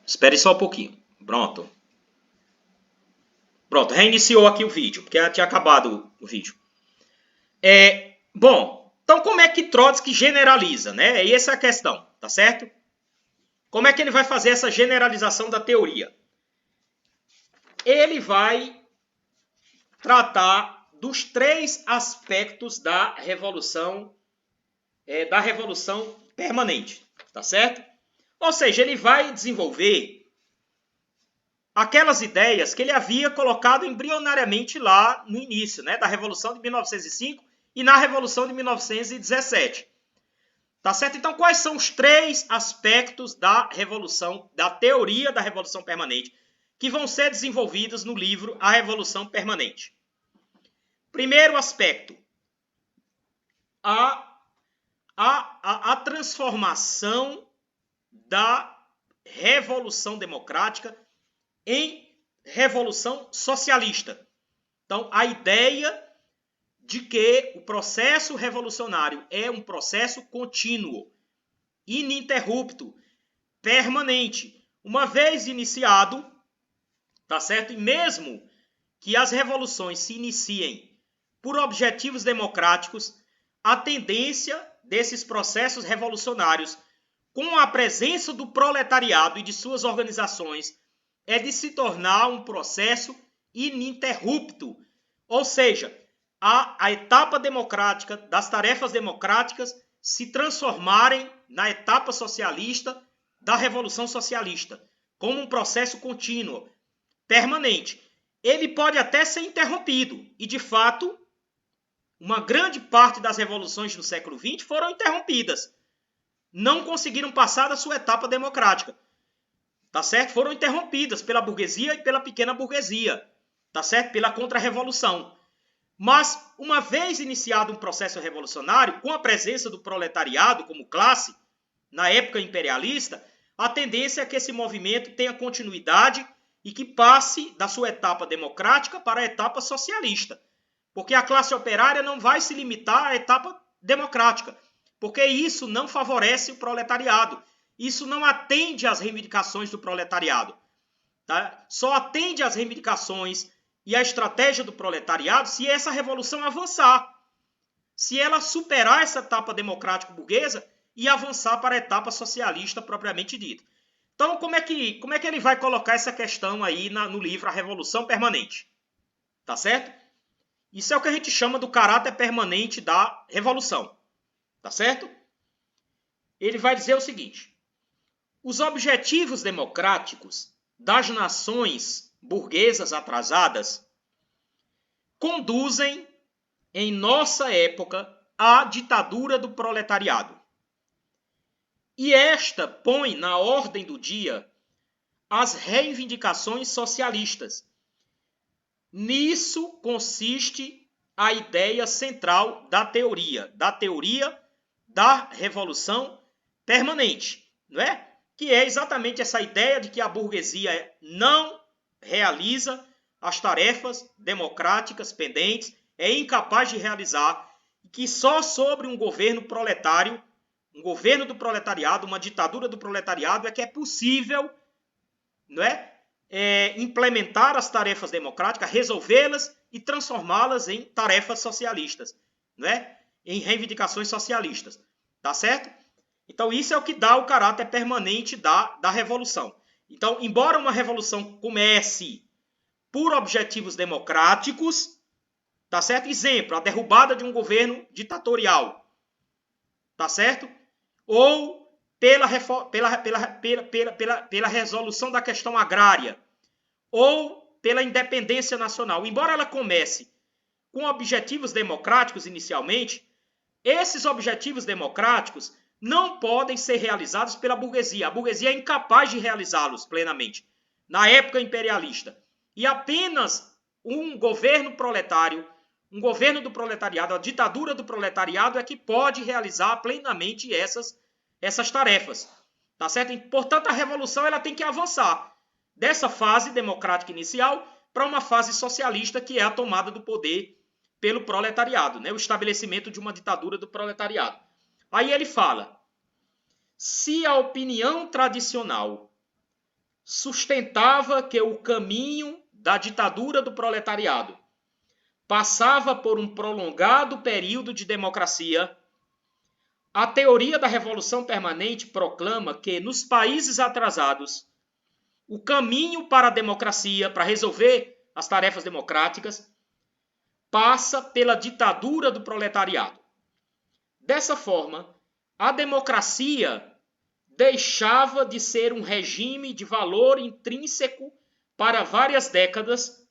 Espere só um pouquinho. Pronto. Pronto, reiniciou aqui o vídeo, porque tinha acabado o vídeo. Bom, então como é que Trotsky generaliza, né? E essa é a questão, tá certo? Como é que ele vai fazer essa generalização da teoria? Ele vai tratar dos 3 aspectos da revolução permanente, tá certo? Ou seja, ele vai desenvolver aquelas ideias que ele havia colocado embrionariamente lá no início, né, da Revolução de 1905 e na Revolução de 1917. Tá certo? Então, quais são os 3 aspectos da revolução, da teoria da revolução permanente, que vão ser desenvolvidos no livro A Revolução Permanente? Primeiro aspecto, a transformação da revolução democrática em revolução socialista. Então, a ideia de que o processo revolucionário é um processo contínuo, ininterrupto, permanente. Uma vez iniciado, tá certo? E mesmo que as revoluções se iniciem por objetivos democráticos, a tendência desses processos revolucionários, com a presença do proletariado e de suas organizações, é de se tornar um processo ininterrupto. Ou seja, a etapa democrática, das tarefas democráticas, se transformarem na etapa socialista da Revolução Socialista, como um processo contínuo, permanente. Ele pode até ser interrompido, e de fato, uma grande parte das revoluções do século XX foram interrompidas. Não conseguiram passar da sua etapa democrática. Tá certo? Foram interrompidas pela burguesia e pela pequena burguesia. Tá certo? Pela contra-revolução. Mas, uma vez iniciado um processo revolucionário, com a presença do proletariado como classe, na época imperialista, a tendência é que esse movimento tenha continuidade e que passe da sua etapa democrática para a etapa socialista. Porque a classe operária não vai se limitar à etapa democrática, porque isso não favorece o proletariado. Isso não atende às reivindicações do proletariado. Tá? Só atende às reivindicações e à estratégia do proletariado se essa revolução avançar. Se ela superar essa etapa democrático-burguesa e avançar para a etapa socialista propriamente dita. Então, como é que ele vai colocar essa questão aí no livro A Revolução Permanente? Tá certo? Isso é o que a gente chama do caráter permanente da revolução. Tá certo? Ele vai dizer o seguinte: os objetivos democráticos das nações burguesas atrasadas conduzem, em nossa época, à ditadura do proletariado. E esta põe na ordem do dia as reivindicações socialistas. Nisso consiste a ideia central da teoria da revolução permanente, não é? Que é exatamente essa ideia de que a burguesia não realiza as tarefas democráticas pendentes, é incapaz de realizar, e que só sobre um governo proletário, um governo do proletariado, uma ditadura do proletariado, é que é possível, não é? Implementar as tarefas democráticas, resolvê-las e transformá-las em tarefas socialistas, não é? Em reivindicações socialistas. Tá certo? Então, isso é o que dá o caráter permanente da revolução. Então, embora uma revolução comece por objetivos democráticos, tá certo? Exemplo, a derrubada de um governo ditatorial, tá certo? Ou pela resolução da questão agrária, ou pela independência nacional. Embora ela comece com objetivos democráticos inicialmente, esses objetivos democráticos não podem ser realizados pela burguesia. A burguesia é incapaz de realizá-los plenamente, na época imperialista. E apenas um governo proletário, um governo do proletariado, a ditadura do proletariado é que pode realizar plenamente essas tarefas. Tá certo? E, portanto, a revolução ela tem que avançar dessa fase democrática inicial para uma fase socialista, que é a tomada do poder pelo proletariado, né? O estabelecimento de uma ditadura do proletariado. Aí ele fala: se a opinião tradicional sustentava que o caminho da ditadura do proletariado passava por um prolongado período de democracia, a teoria da revolução permanente proclama que, nos países atrasados, o caminho para a democracia, para resolver as tarefas democráticas, passa pela ditadura do proletariado. Dessa forma, a democracia deixava de ser um regime de valor intrínseco para várias décadas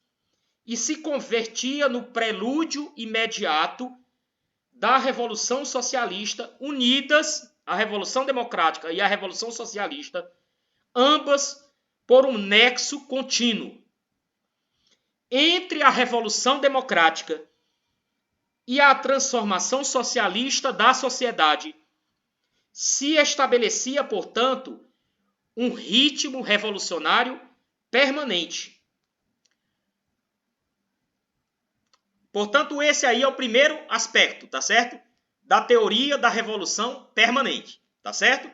e se convertia no prelúdio imediato da Revolução Socialista, unidas, a Revolução Democrática e a Revolução Socialista, ambas por um nexo contínuo. Entre a Revolução Democrática e a transformação socialista da sociedade, se estabelecia, portanto, um ritmo revolucionário permanente. Portanto, esse aí é o primeiro aspecto, tá certo? Da teoria da revolução permanente, tá certo?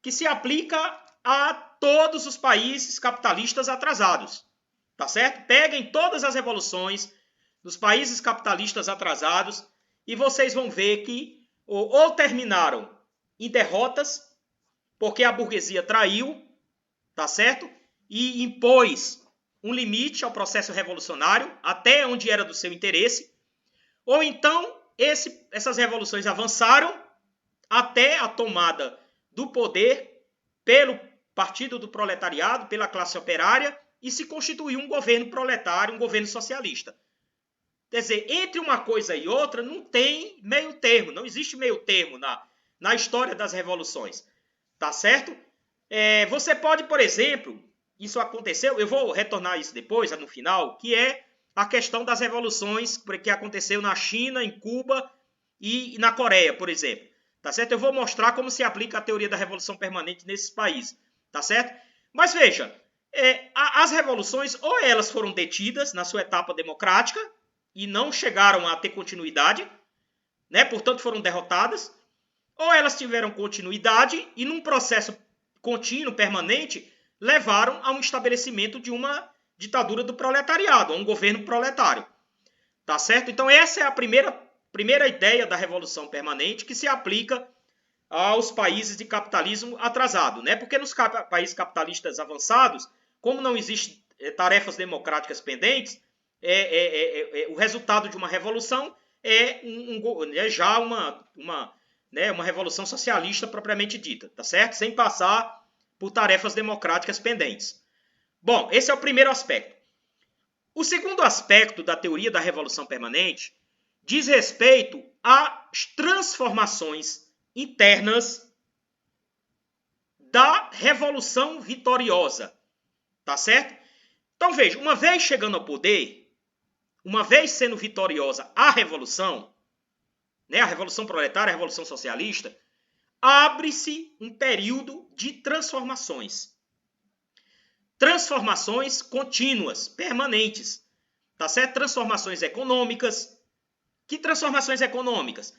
Que se aplica a todos os países capitalistas atrasados, tá certo? Peguem todas as revoluções dos países capitalistas atrasados e vocês vão ver que ou terminaram em derrotas, porque a burguesia traiu, tá certo? E impôs um limite ao processo revolucionário, até onde era do seu interesse, ou então essas revoluções avançaram até a tomada do poder pelo Partido do Proletariado, pela classe operária, e se constituiu um governo proletário, um governo socialista. Quer dizer, entre uma coisa e outra não tem meio termo, não existe meio termo na história das revoluções, tá certo? Você pode, por exemplo, isso aconteceu, eu vou retornar isso depois, no final, que é a questão das revoluções que aconteceu na China, em Cuba e na Coreia, por exemplo. Tá certo? Eu vou mostrar como se aplica a teoria da revolução permanente nesses países. Tá certo? Mas veja, as revoluções, ou elas foram detidas na sua etapa democrática e não chegaram a ter continuidade, né? Portanto foram derrotadas, ou elas tiveram continuidade e num processo contínuo, permanente, levaram a um estabelecimento de uma ditadura do proletariado, a um governo proletário. Tá certo? Então essa é a primeira ideia da revolução permanente que se aplica aos países de capitalismo atrasado, né? Porque nos países capitalistas avançados, como não existem tarefas democráticas pendentes, o resultado de uma revolução é já uma revolução socialista propriamente dita, tá certo? Sem passar por tarefas democráticas pendentes. Bom, esse é o primeiro aspecto. O segundo aspecto da teoria da revolução permanente diz respeito às transformações internas da revolução vitoriosa, tá certo? Então veja, uma vez chegando ao poder, uma vez sendo vitoriosa a revolução, né, a revolução proletária, a revolução socialista, abre-se um período de transformações. Transformações contínuas, permanentes, tá certo? Transformações econômicas. Que transformações econômicas?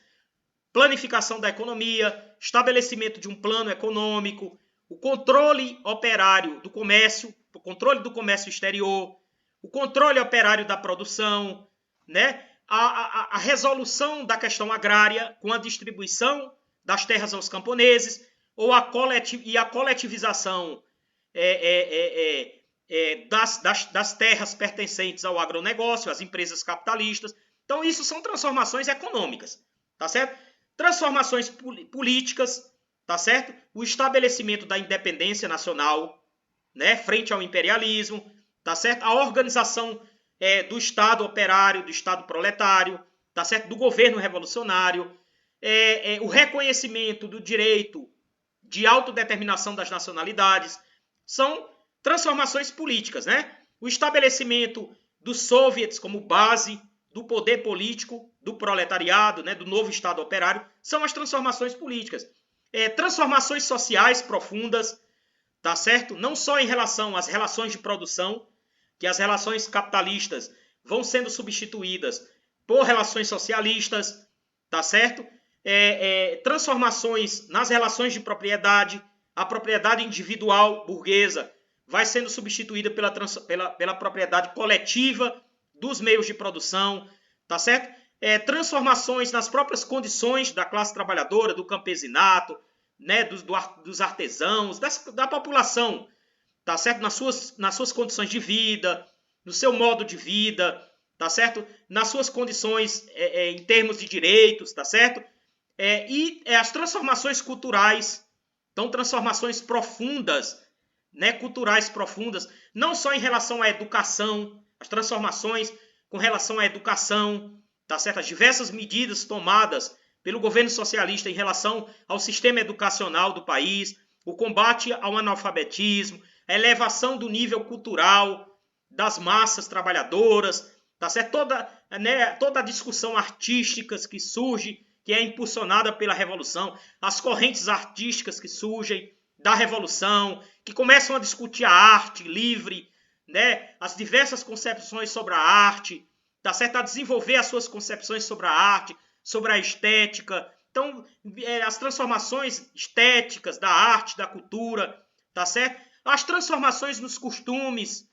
Planificação da economia, estabelecimento de um plano econômico, o controle operário do comércio, o controle do comércio exterior, o controle operário da produção, né? A resolução da questão agrária com a distribuição das terras aos camponeses, ou a coletivização das terras pertencentes ao agronegócio, às empresas capitalistas. Então, isso são transformações econômicas, tá certo? Transformações políticas, tá certo? O estabelecimento da independência nacional, né, frente ao imperialismo, tá certo? A organização do Estado operário, do Estado proletário, tá certo? Do governo revolucionário, o reconhecimento do direito de autodeterminação das nacionalidades, são transformações políticas, né? O estabelecimento dos soviets como base do poder político do proletariado, né, do novo Estado operário, são as transformações políticas. Transformações sociais profundas, tá certo? Não só em relação às relações de produção, que as relações capitalistas vão sendo substituídas por relações socialistas, tá certo? Transformações nas relações de propriedade, a propriedade individual burguesa vai sendo substituída pela propriedade coletiva dos meios de produção, tá certo? Transformações nas próprias condições da classe trabalhadora, do campesinato, né, dos artesãos, da população, tá certo? Nas suas condições de vida, no seu modo de vida, tá certo? Nas suas condições em termos de direitos, tá certo? E as transformações culturais, então transformações profundas, né, culturais profundas, não só em relação à educação, as transformações com relação à educação, tá certo? As diversas medidas tomadas pelo governo socialista em relação ao sistema educacional do país, o combate ao analfabetismo, a elevação do nível cultural das massas trabalhadoras, tá certo? Toda a discussão artística que surge, que é impulsionada pela Revolução, as correntes artísticas que surgem da Revolução, que começam a discutir a arte livre, né? As diversas concepções sobre a arte, tá certo? A desenvolver as suas concepções sobre a arte, sobre a estética. Então, as transformações estéticas da arte, da cultura, tá certo? As transformações nos costumes,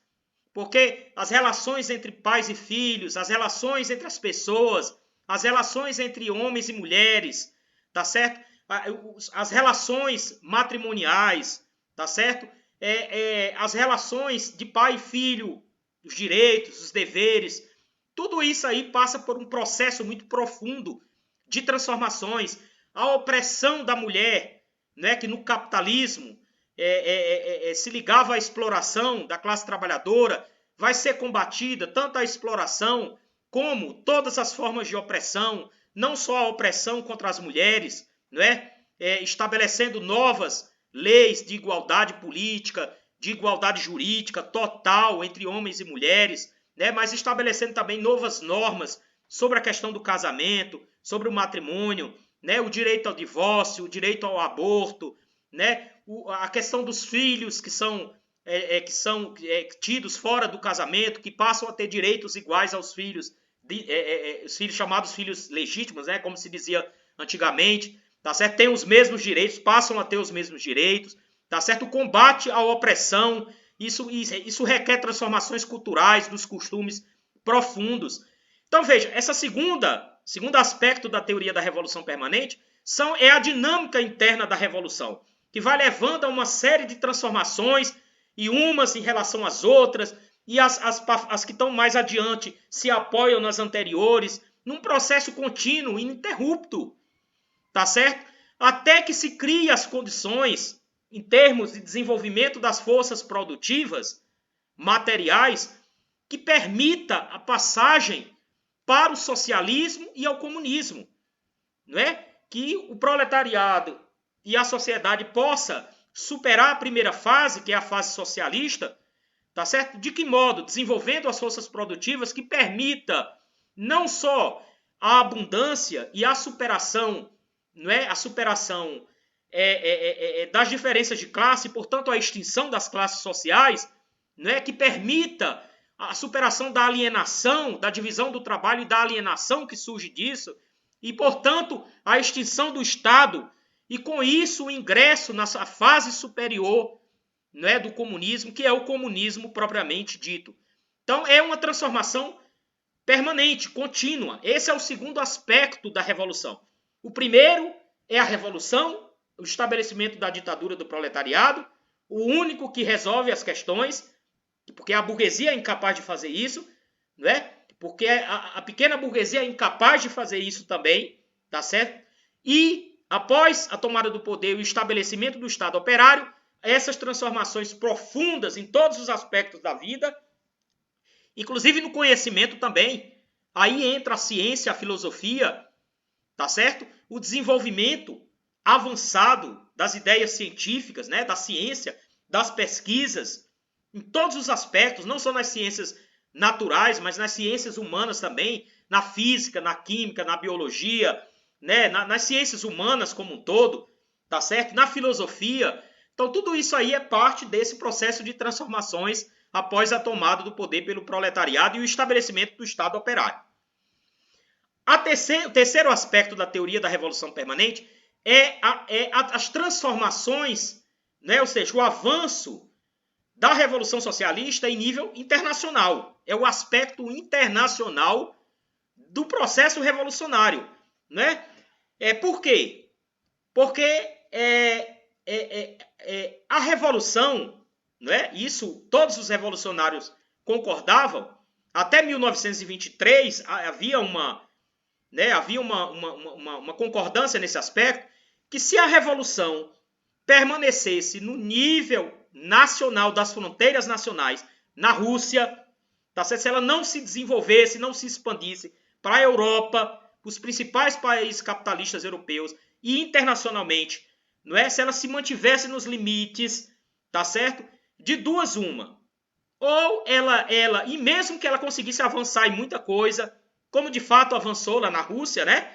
porque as relações entre pais e filhos, as relações entre as pessoas, as relações entre homens e mulheres, tá certo? As relações matrimoniais, tá certo? As relações de pai e filho, os direitos, os deveres, tudo isso aí passa por um processo muito profundo de transformações. A opressão da mulher, né, que no capitalismo se ligava à exploração da classe trabalhadora, vai ser combatida, tanto a exploração como todas as formas de opressão, não só a opressão contra as mulheres, não é? Estabelecendo novas leis de igualdade política, de igualdade jurídica total entre homens e mulheres, né? Mas estabelecendo também novas normas sobre a questão do casamento, sobre o matrimônio, né? O direito ao divórcio, o direito ao aborto, né? A questão dos filhos que são tidos fora do casamento, que passam a ter direitos iguais aos filhos, os filhos chamados filhos legítimos, né, como se dizia antigamente, tá certo? Tem os mesmos direitos, passam a ter os mesmos direitos, tá certo? O combate à opressão, isso requer transformações culturais dos costumes profundos. Então veja, essa segundo aspecto da teoria da revolução permanente é a dinâmica interna da revolução, que vai levando a uma série de transformações, e umas em relação às outras, e as que estão mais adiante se apoiam nas anteriores, num processo contínuo, ininterrupto, tá certo? Até que se criem as condições, em termos de desenvolvimento das forças produtivas, materiais, que permita a passagem para o socialismo e ao comunismo, não é? Que o proletariado e a sociedade possa superar a primeira fase, que é a fase socialista, tá certo? De que modo? Desenvolvendo as forças produtivas que permita não só a abundância e a superação, não é? A superação das diferenças de classe, portanto a extinção das classes sociais, não é? Que permita a superação da alienação, da divisão do trabalho e da alienação que surge disso, e portanto a extinção do Estado, e com isso o ingresso na fase superior, não é, do comunismo, que é o comunismo propriamente dito. Então é uma transformação permanente, contínua. Esse é o segundo aspecto da revolução. O primeiro é a revolução, o estabelecimento da ditadura do proletariado, o único que resolve as questões, porque a burguesia é incapaz de fazer isso, não é? Porque a pequena burguesia é incapaz de fazer isso também, tá certo? E após a tomada do poder e o estabelecimento do Estado operário, essas transformações profundas em todos os aspectos da vida, inclusive no conhecimento também, aí entra a ciência, a filosofia, tá certo? O desenvolvimento avançado das ideias científicas, né? Da ciência, das pesquisas, em todos os aspectos, não só nas ciências naturais, mas nas ciências humanas também, na física, na química, na biologia, né? Nas ciências humanas como um todo, tá certo? Na filosofia. Então tudo isso aí é parte desse processo de transformações após a tomada do poder pelo proletariado e o estabelecimento do Estado operário. O terceiro aspecto da teoria da revolução permanente é as transformações né? Ou seja, o avanço da Revolução Socialista em nível internacional. É o aspecto internacional do processo revolucionário, né? Por quê? Porque a revolução, né? Isso todos os revolucionários concordavam. Até 1923 havia uma concordância nesse aspecto, que se a revolução permanecesse no nível nacional das fronteiras nacionais na Rússia, tá certo? Se ela não se desenvolvesse, não se expandisse para a Europa, os principais países capitalistas europeus e internacionalmente, não é? Se ela se mantivesse nos limites, tá certo? De duas uma. Ou e mesmo que ela conseguisse avançar em muita coisa, como de fato avançou lá na Rússia, né?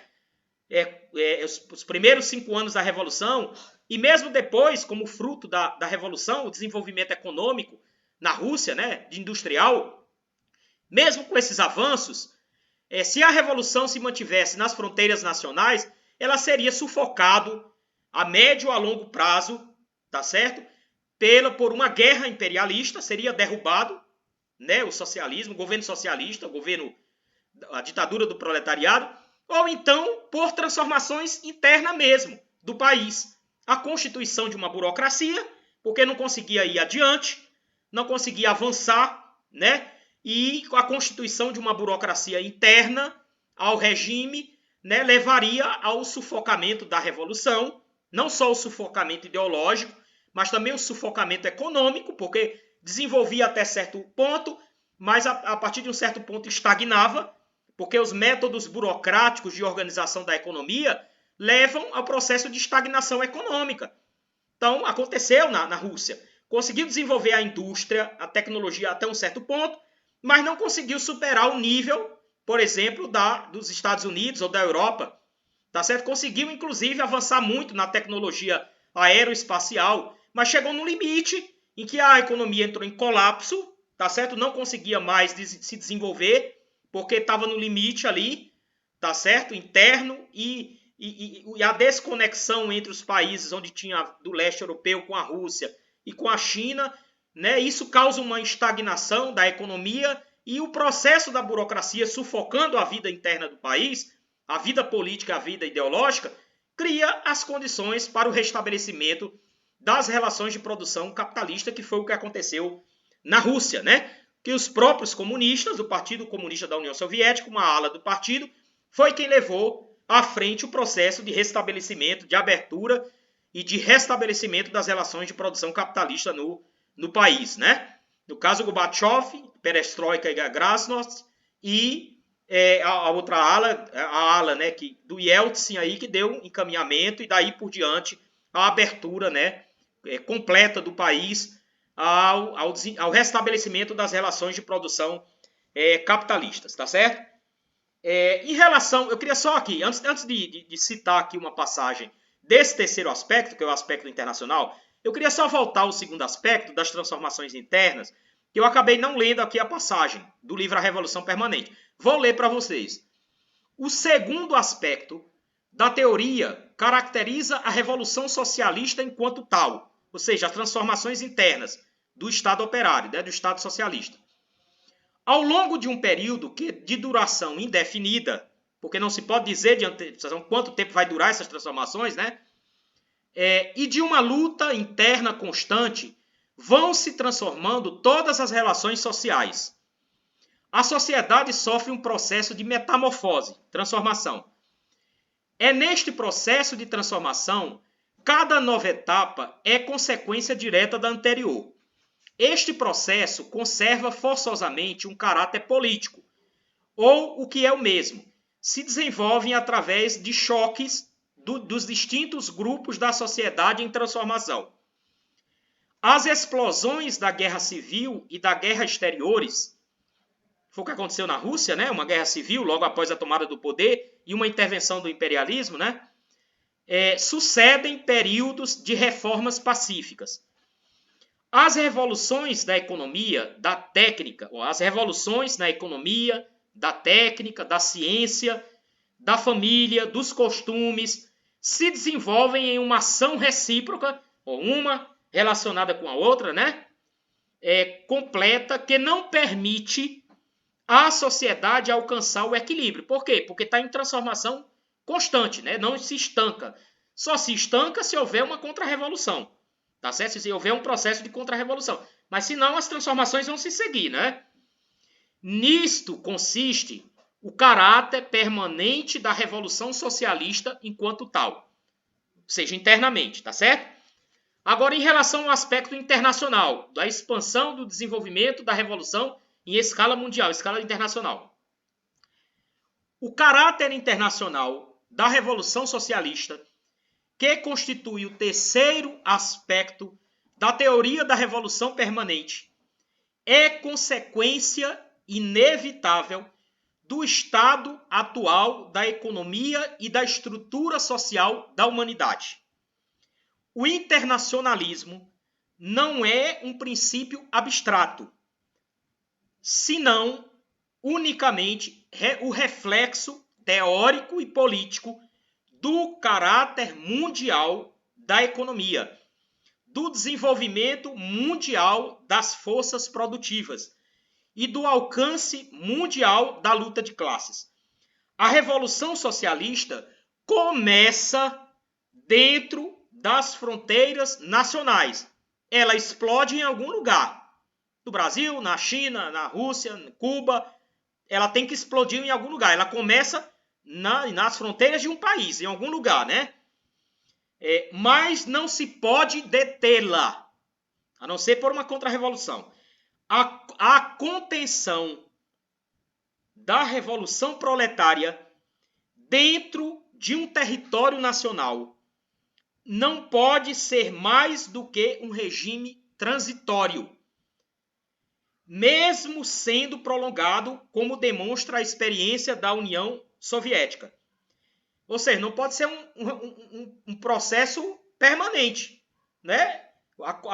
Os primeiros 5 anos da Revolução, e mesmo depois, como fruto da Revolução, o desenvolvimento econômico na Rússia, né, de industrial, mesmo com esses avanços, se a Revolução se mantivesse nas fronteiras nacionais, ela seria sufocado a médio a longo prazo, tá certo? Por uma guerra imperialista, seria derrubado, né, o socialismo, o governo socialista, a ditadura do proletariado, ou então por transformações internas mesmo do país. A constituição de uma burocracia, porque não conseguia ir adiante, não conseguia avançar, né? E a constituição de uma burocracia interna ao regime, né, levaria ao sufocamento da revolução, não só o sufocamento ideológico, mas também o sufocamento econômico, porque desenvolvia até certo ponto, mas a partir de um certo ponto estagnava, porque os métodos burocráticos de organização da economia levam ao processo de estagnação econômica. Então, aconteceu na Rússia. Conseguiu desenvolver a indústria, a tecnologia até um certo ponto, mas não conseguiu superar o nível, por exemplo, dos Estados Unidos ou da Europa. Tá certo? Conseguiu, inclusive, avançar muito na tecnologia aeroespacial, mas chegou no limite em que a economia entrou em colapso, tá certo? Não conseguia mais se desenvolver, porque estava no limite ali, tá certo? Interno, e a desconexão entre os países onde tinha do leste europeu com a Rússia e com a China, né? Isso causa uma estagnação da economia e o processo da burocracia sufocando a vida interna do país, a vida política, a vida ideológica, cria as condições para o restabelecimento das relações de produção capitalista, que foi o que aconteceu na Rússia, né? Que os próprios comunistas, o Partido Comunista da União Soviética, uma ala do partido, foi quem levou à frente o processo de restabelecimento, de abertura e de restabelecimento das relações de produção capitalista no país, né? No caso, Gorbachev, Perestroika e Glasnost, e a outra ala, né, do Yeltsin aí, que deu um encaminhamento, e daí por diante a abertura, né, completa do país ao restabelecimento das relações de produção capitalistas, tá certo? Em relação, eu queria só aqui, antes de citar aqui uma passagem desse terceiro aspecto, que é o aspecto internacional, eu queria só voltar ao segundo aspecto das transformações internas, que eu acabei não lendo aqui a passagem do livro A Revolução Permanente. Vou ler para vocês. O segundo aspecto da teoria caracteriza a Revolução Socialista enquanto tal, ou seja, as transformações internas do Estado operário, né, do Estado socialista. Ao longo de um período de duração indefinida, porque não se pode dizer de antecipação quanto tempo vai durar essas transformações, né? E de uma luta interna constante, vão se transformando todas as relações sociais. A sociedade sofre um processo de metamorfose, transformação. É neste processo de transformação, cada nova etapa é consequência direta da anterior. Este processo conserva forçosamente um caráter político, ou o que é o mesmo, se desenvolvem através de choques dos distintos grupos da sociedade em transformação. As explosões da guerra civil e da guerra exteriores, foi o que aconteceu na Rússia, né? Uma guerra civil logo após a tomada do poder e uma intervenção do imperialismo, né? Sucedem períodos de reformas pacíficas. As revoluções da economia, da técnica, ou as revoluções na economia, da técnica, da ciência, da família, dos costumes, se desenvolvem em uma ação recíproca, ou uma relacionada com a outra, né? Completa, que não permite a sociedade alcançar o equilíbrio. Por quê? Porque está em transformação constante, né? Não se estanca. Só se estanca se houver uma contra-revolução, tá certo? Se houver um processo de contra-revolução. Mas senão as transformações vão se seguir, né? Nisto consiste o caráter permanente da revolução socialista enquanto tal, ou seja, internamente, tá certo? Agora, em relação ao aspecto internacional, da expansão do desenvolvimento da revolução em escala mundial, escala internacional. O caráter internacional da revolução socialista, que constitui o terceiro aspecto da teoria da revolução permanente, é consequência inevitável do estado atual da economia e da estrutura social da humanidade. O internacionalismo não é um princípio abstrato, senão unicamente o reflexo teórico e político do caráter mundial da economia, do desenvolvimento mundial das forças produtivas e do alcance mundial da luta de classes. A Revolução Socialista começa dentro das fronteiras nacionais. Ela explode em algum lugar. No Brasil, na China, na Rússia, em Cuba. Ela tem que explodir em algum lugar. Ela começa nas fronteiras de um país, em algum lugar, né? Mas não se pode detê-la, a não ser por uma contra-revolução. A contenção da revolução proletária dentro de um território nacional não pode ser mais do que um regime transitório, mesmo sendo prolongado, como demonstra a experiência da União Soviética. Ou seja, não pode ser um processo permanente, né?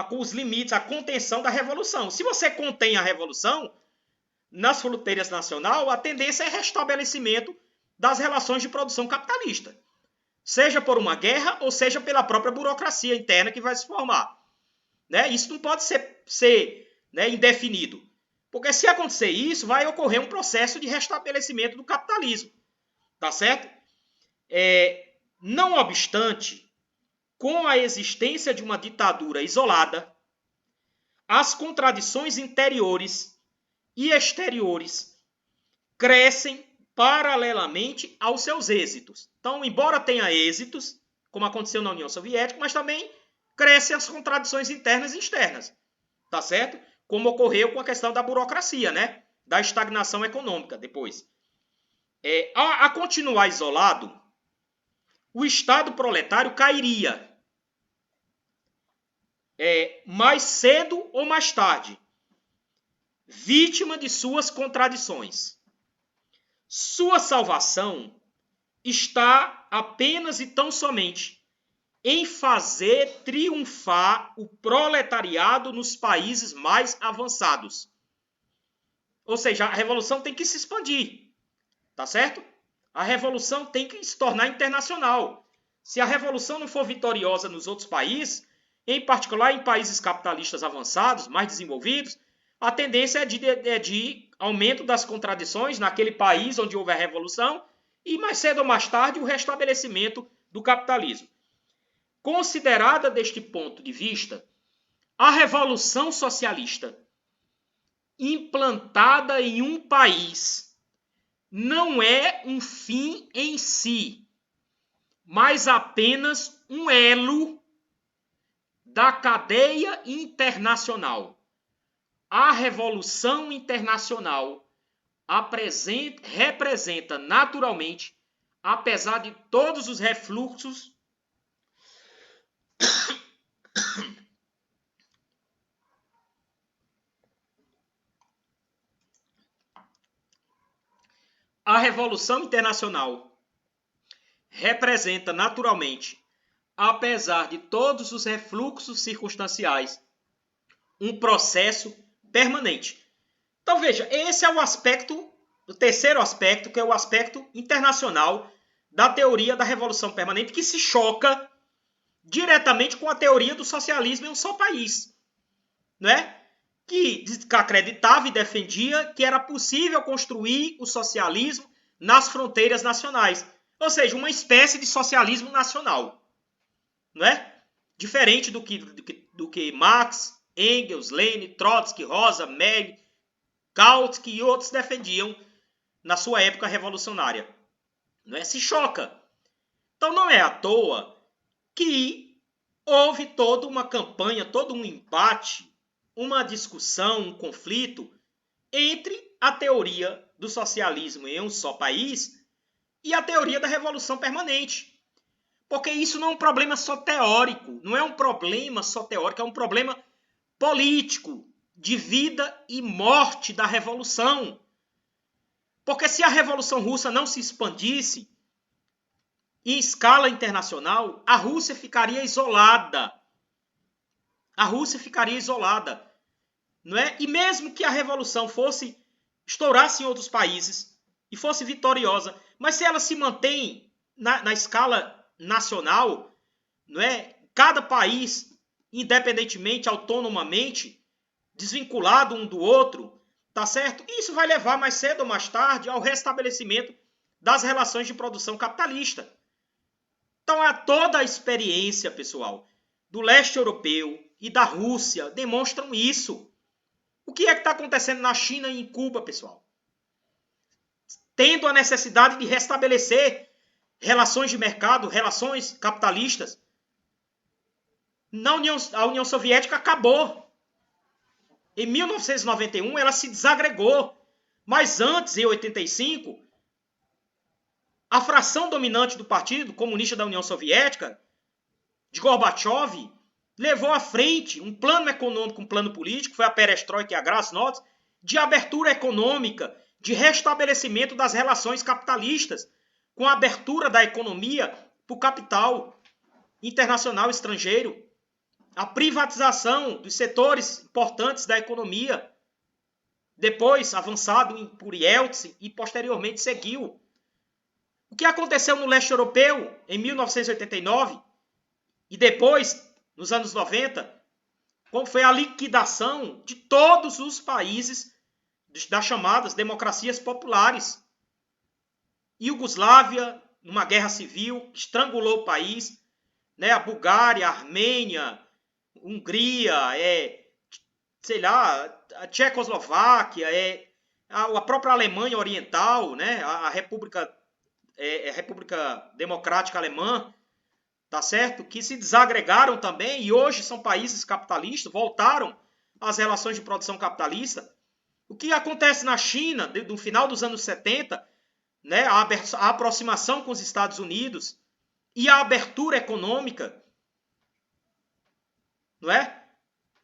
Com os limites, a contenção da revolução. Se você contém a revolução nas fronteiras nacionais, a tendência é restabelecimento das relações de produção capitalista. Seja por uma guerra ou seja pela própria burocracia interna que vai se formar. Né? Isso não pode ser indefinido. Porque se acontecer isso, vai ocorrer um processo de restabelecimento do capitalismo. Tá certo? Não obstante, com a existência de uma ditadura isolada, as contradições interiores e exteriores crescem paralelamente aos seus êxitos. Então, embora tenha êxitos, como aconteceu na União Soviética, mas também crescem as contradições internas e externas, tá certo? Como ocorreu com a questão da burocracia, né? Da estagnação econômica depois. A continuar isolado, o Estado proletário cairia mais cedo ou mais tarde, vítima de suas contradições. Sua salvação está apenas e tão somente em fazer triunfar o proletariado nos países mais avançados. Ou seja, a revolução tem que se expandir, tá certo? A revolução tem que se tornar internacional. Se a revolução não for vitoriosa nos outros países, em particular em países capitalistas avançados, mais desenvolvidos, a tendência é de aumento das contradições naquele país onde houver revolução e mais cedo ou mais tarde o restabelecimento do capitalismo. Considerada deste ponto de vista, a revolução socialista implantada em um país não é um fim em si, mas apenas um elo da cadeia internacional. A revolução internacional representa naturalmente, apesar de todos os refluxos a revolução internacional representa naturalmente, apesar de todos os refluxos circunstanciais, um processo permanente. Então veja, esse é o terceiro aspecto, que é o aspecto internacional da teoria da revolução permanente, que se choca diretamente com a teoria do socialismo em um só país, né? Que acreditava e defendia que era possível construir o socialismo nas fronteiras nacionais. Ou seja, uma espécie de socialismo nacional, né? Diferente do que Marx, Engels, Lenin, Trotsky, Rosa, Mell, Kautsky e outros defendiam na sua época revolucionária. Não é? Se choca. Então não é à toa que houve toda uma campanha, todo um embate, uma discussão, um conflito entre a teoria do socialismo em um só país e a teoria da revolução permanente. Porque isso não é um problema só teórico, não é um problema só teórico, é um problema político, de vida e morte da revolução. Porque se a Revolução Russa não se expandisse em escala internacional, a Rússia ficaria isolada. A Rússia ficaria isolada. Não é? E mesmo que a Revolução estourasse em outros países e fosse vitoriosa, mas se ela se mantém na escala nacional, não é? Cada país, independentemente, autonomamente, desvinculado um do outro, tá certo? Isso vai levar mais cedo ou mais tarde ao restabelecimento das relações de produção capitalista. Então, toda a experiência, pessoal, do leste europeu e da Rússia demonstram isso. O que é que está acontecendo na China e em Cuba, pessoal? Tendo a necessidade de restabelecer relações de mercado, relações capitalistas. A União Soviética acabou. Em 1991, ela se desagregou. Mas antes, em 85, a fração dominante do Partido Comunista da União Soviética, de Gorbachev, levou à frente um plano econômico, um plano político, foi a Perestroika e a Glasnost, de abertura econômica, de restabelecimento das relações capitalistas, com a abertura da economia para o capital internacional estrangeiro, a privatização dos setores importantes da economia, depois avançado por Yeltsin e posteriormente seguiu. O que aconteceu no leste europeu em 1989 e depois, nos anos 90, como foi a liquidação de todos os países das chamadas democracias populares. Iugoslávia, numa guerra civil, estrangulou o país, né? A Bulgária, a Armênia, Hungria, sei lá, a Tchecoslováquia, a própria Alemanha Oriental, né? A República Democrática Alemã, tá certo? Que se desagregaram também e hoje são países capitalistas, voltaram às relações de produção capitalista. O que acontece na China, no final dos anos 70, né? A aproximação com os Estados Unidos e a abertura econômica, não é?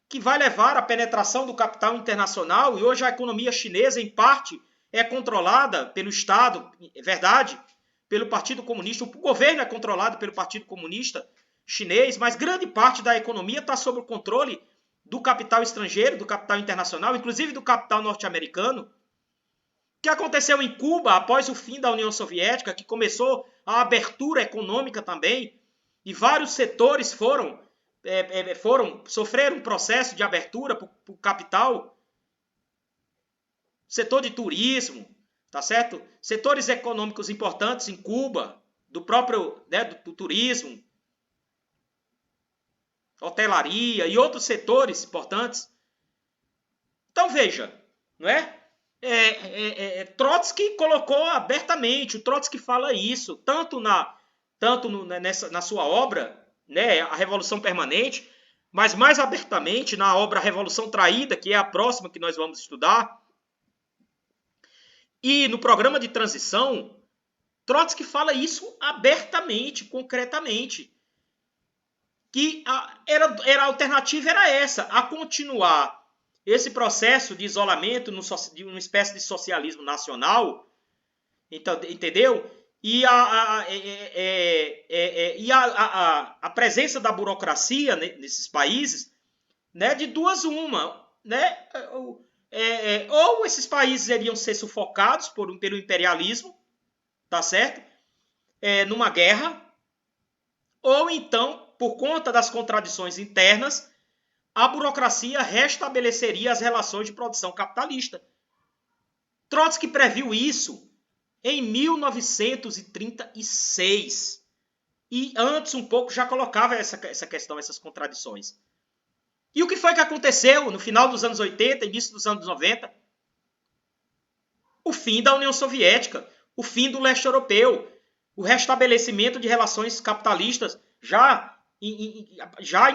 Que vai levar à penetração do capital internacional, e hoje a economia chinesa, em parte, é controlada pelo Estado, é verdade, pelo Partido Comunista. O governo é controlado pelo Partido Comunista chinês, mas grande parte da economia está sob o controle do capital estrangeiro, do capital internacional, inclusive do capital norte-americano. O que aconteceu em Cuba após o fim da União Soviética, que começou a abertura econômica também, e vários setores sofreram um processo de abertura para o capital. Setor de turismo, tá certo? Setores econômicos importantes em Cuba, do próprio, né, do turismo, hotelaria e outros setores importantes. Então veja, não é? Trotsky colocou abertamente, o Trotsky fala isso, tanto na sua obra, né, A Revolução Permanente, mas mais abertamente na obra Revolução Traída, que é a próxima que nós vamos estudar. E no programa de transição, Trotsky fala isso abertamente, concretamente. Que a alternativa era essa, a continuar esse processo de isolamento de uma espécie de socialismo nacional, então, entendeu? E a presença da burocracia nesses países, né, de duas uma, né? Ou esses países iriam ser sufocados pelo imperialismo, tá certo? Numa guerra, ou então por conta das contradições internas, a burocracia restabeleceria as relações de produção capitalista. Trotsky previu isso em 1936. E antes, um pouco, já colocava essa questão, essas contradições. E o que foi que aconteceu no final dos anos 80, início dos anos 90? O fim da União Soviética, o fim do leste europeu, o restabelecimento de relações capitalistas já em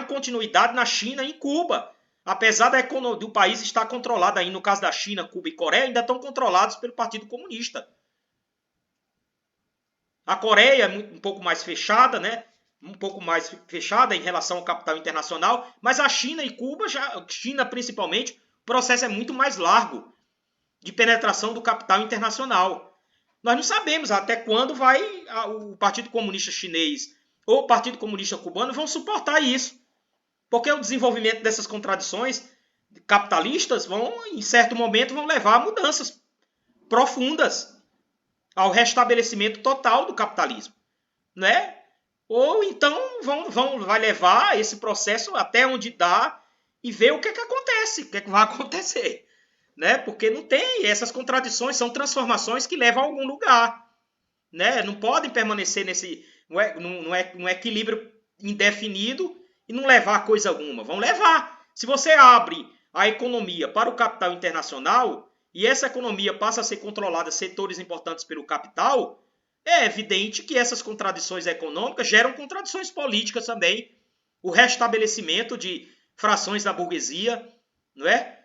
continuidade na China e em Cuba. Apesar do país estar controlado aí, no caso da China, Cuba e Coreia, ainda estão controlados pelo Partido Comunista. A Coreia é um pouco mais fechada, né? Um pouco mais fechada em relação ao capital internacional, mas a China e Cuba, China principalmente, o processo é muito mais largo de penetração do capital internacional. Nós não sabemos até quando vai o Partido Comunista Chinês ou o Partido Comunista Cubano vão suportar isso. Porque o desenvolvimento dessas contradições capitalistas em certo momento, vão levar a mudanças profundas ao restabelecimento total do capitalismo, né? Ou então vai levar esse processo até onde dá e ver o que acontece, o que vai acontecer, né? Porque não tem essas contradições, são transformações que levam a algum lugar, né? Não podem permanecer num equilíbrio indefinido e não levar a coisa alguma. Vão levar. Se você abre a economia para o capital internacional e essa economia passa a ser controlada setores importantes pelo capital, é evidente que essas contradições econômicas geram contradições políticas também. O restabelecimento de frações da burguesia, não é?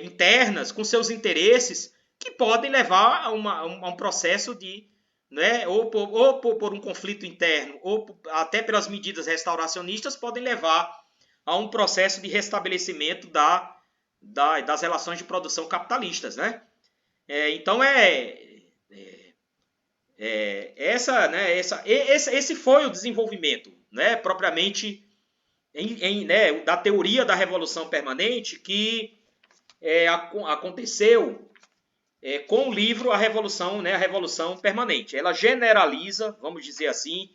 Internas, com seus interesses, que podem levar a um processo de, né, ou por um conflito interno, ou até pelas medidas restauracionistas, podem levar a um processo de restabelecimento das relações de produção capitalistas, né? Então esse foi o desenvolvimento, né, propriamente da teoria da revolução permanente que aconteceu com o livro A Revolução Permanente. Ela generaliza, vamos dizer assim,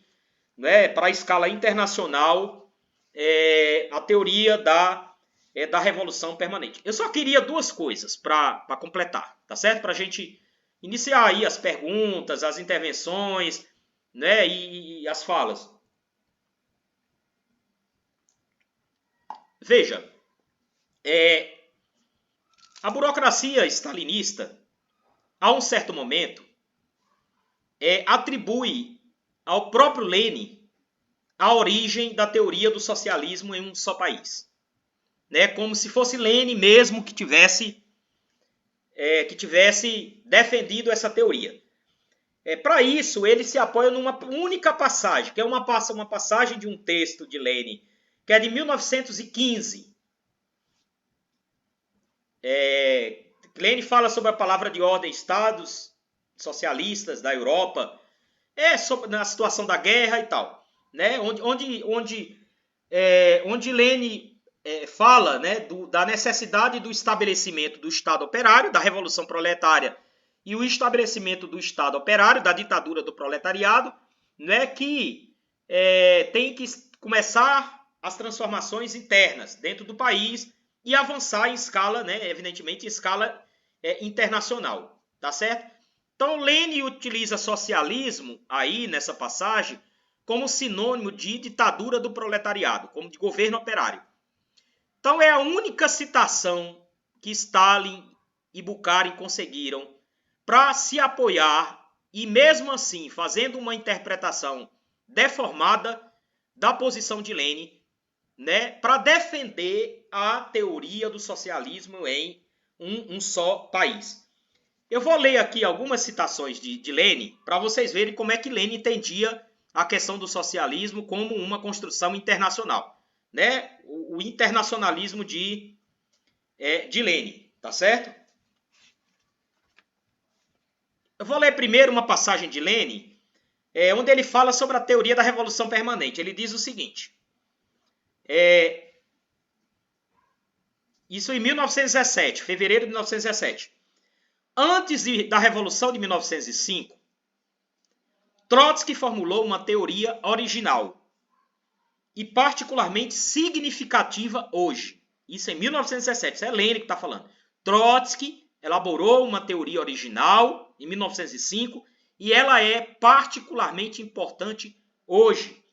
né, para a escala internacional, a teoria da revolução permanente. Eu só queria duas coisas para completar, tá certo? Para a gente iniciar aí as perguntas, as intervenções, né, e as falas. Veja, a burocracia stalinista, a um certo momento, atribui ao próprio Lenin a origem da teoria do socialismo em um só país. Né? Como se fosse Lenin mesmo que tivesse defendido essa teoria. Para isso, ele se apoia numa única passagem, que é uma passagem de um texto de Lenin, que é de 1915. Lenin fala sobre a palavra de ordem, estados socialistas da Europa, na situação da guerra e tal, né? onde Lenin fala, né, da necessidade do estabelecimento do Estado operário, da Revolução Proletária e o estabelecimento do Estado operário, da ditadura do proletariado, né, que tem que começar as transformações internas dentro do país e avançar em escala, né, evidentemente, em escala internacional, tá certo? Então, Lenin utiliza socialismo aí nessa passagem como sinônimo de ditadura do proletariado, como de governo operário. Então, é a única citação que Stalin e Bukharin conseguiram para se apoiar e, mesmo assim, fazendo uma interpretação deformada da posição de Lenin, né, para defender a teoria do socialismo em um só país. Eu vou ler aqui algumas citações de Lenin para vocês verem como é que Lenin entendia a questão do socialismo como uma construção internacional. Né? O internacionalismo de Lenin, tá certo? Eu vou ler primeiro uma passagem de Lenin, onde ele fala sobre a teoria da revolução permanente. Ele diz o seguinte, isso em 1917, fevereiro de 1917. Antes da Revolução de 1905, Trotsky formulou uma teoria original, e particularmente significativa hoje. Isso em 1917, isso é Lenin que está falando. Trotsky elaborou uma teoria original em 1905 e ela é particularmente importante hoje.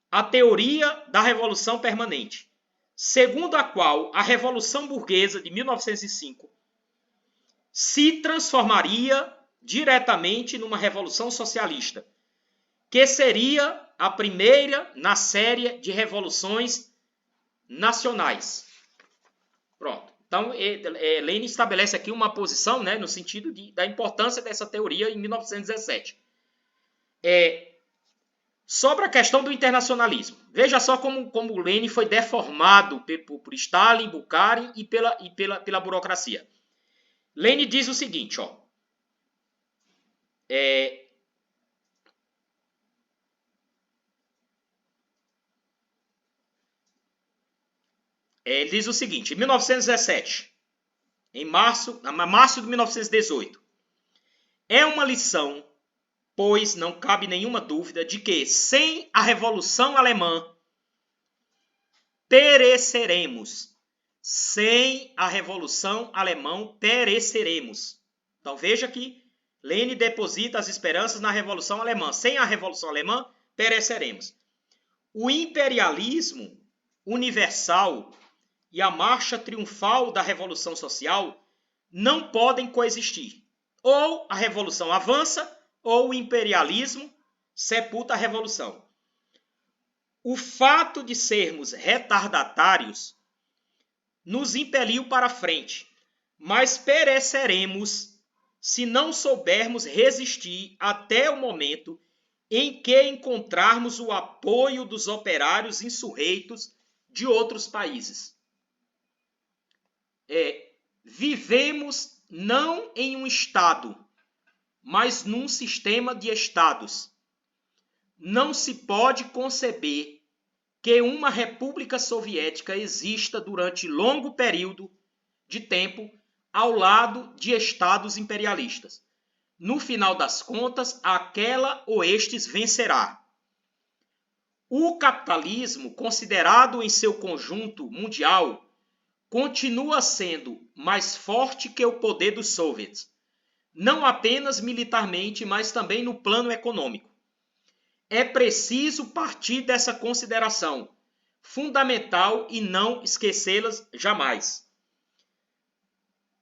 A teoria da revolução permanente, segundo a qual a Revolução Burguesa de 1905 se transformaria diretamente numa revolução socialista, que seria a primeira na série de revoluções nacionais. Pronto. Então, Lenin estabelece aqui uma posição, né, no sentido da importância dessa teoria em 1917. Sobre a questão do internacionalismo. Veja só como Lenin foi deformado por Stalin, Bukharin e pela burocracia. Lenin diz o seguinte, ó. Ele diz o seguinte, em 1917, em março de 1918, é uma lição, pois não cabe nenhuma dúvida de que, sem a Revolução Alemã, pereceremos. Sem a Revolução Alemã, pereceremos. Então veja que Lenin deposita as esperanças na Revolução Alemã. Sem a Revolução Alemã, pereceremos. O imperialismo universal e a marcha triunfal da Revolução Social não podem coexistir. Ou a Revolução avança, ou o imperialismo sepulta a Revolução. O fato de sermos retardatários nos impeliu para frente, mas pereceremos se não soubermos resistir até o momento em que encontrarmos o apoio dos operários insurreitos de outros países. Vivemos não em um Estado, mas num sistema de Estados. Não se pode conceber que uma República Soviética exista durante longo período de tempo ao lado de Estados imperialistas. No final das contas, aquela ou estes vencerá. O capitalismo, considerado em seu conjunto mundial, continua sendo mais forte que o poder dos soviets, não apenas militarmente, mas também no plano econômico. É preciso partir dessa consideração fundamental e não esquecê-las jamais.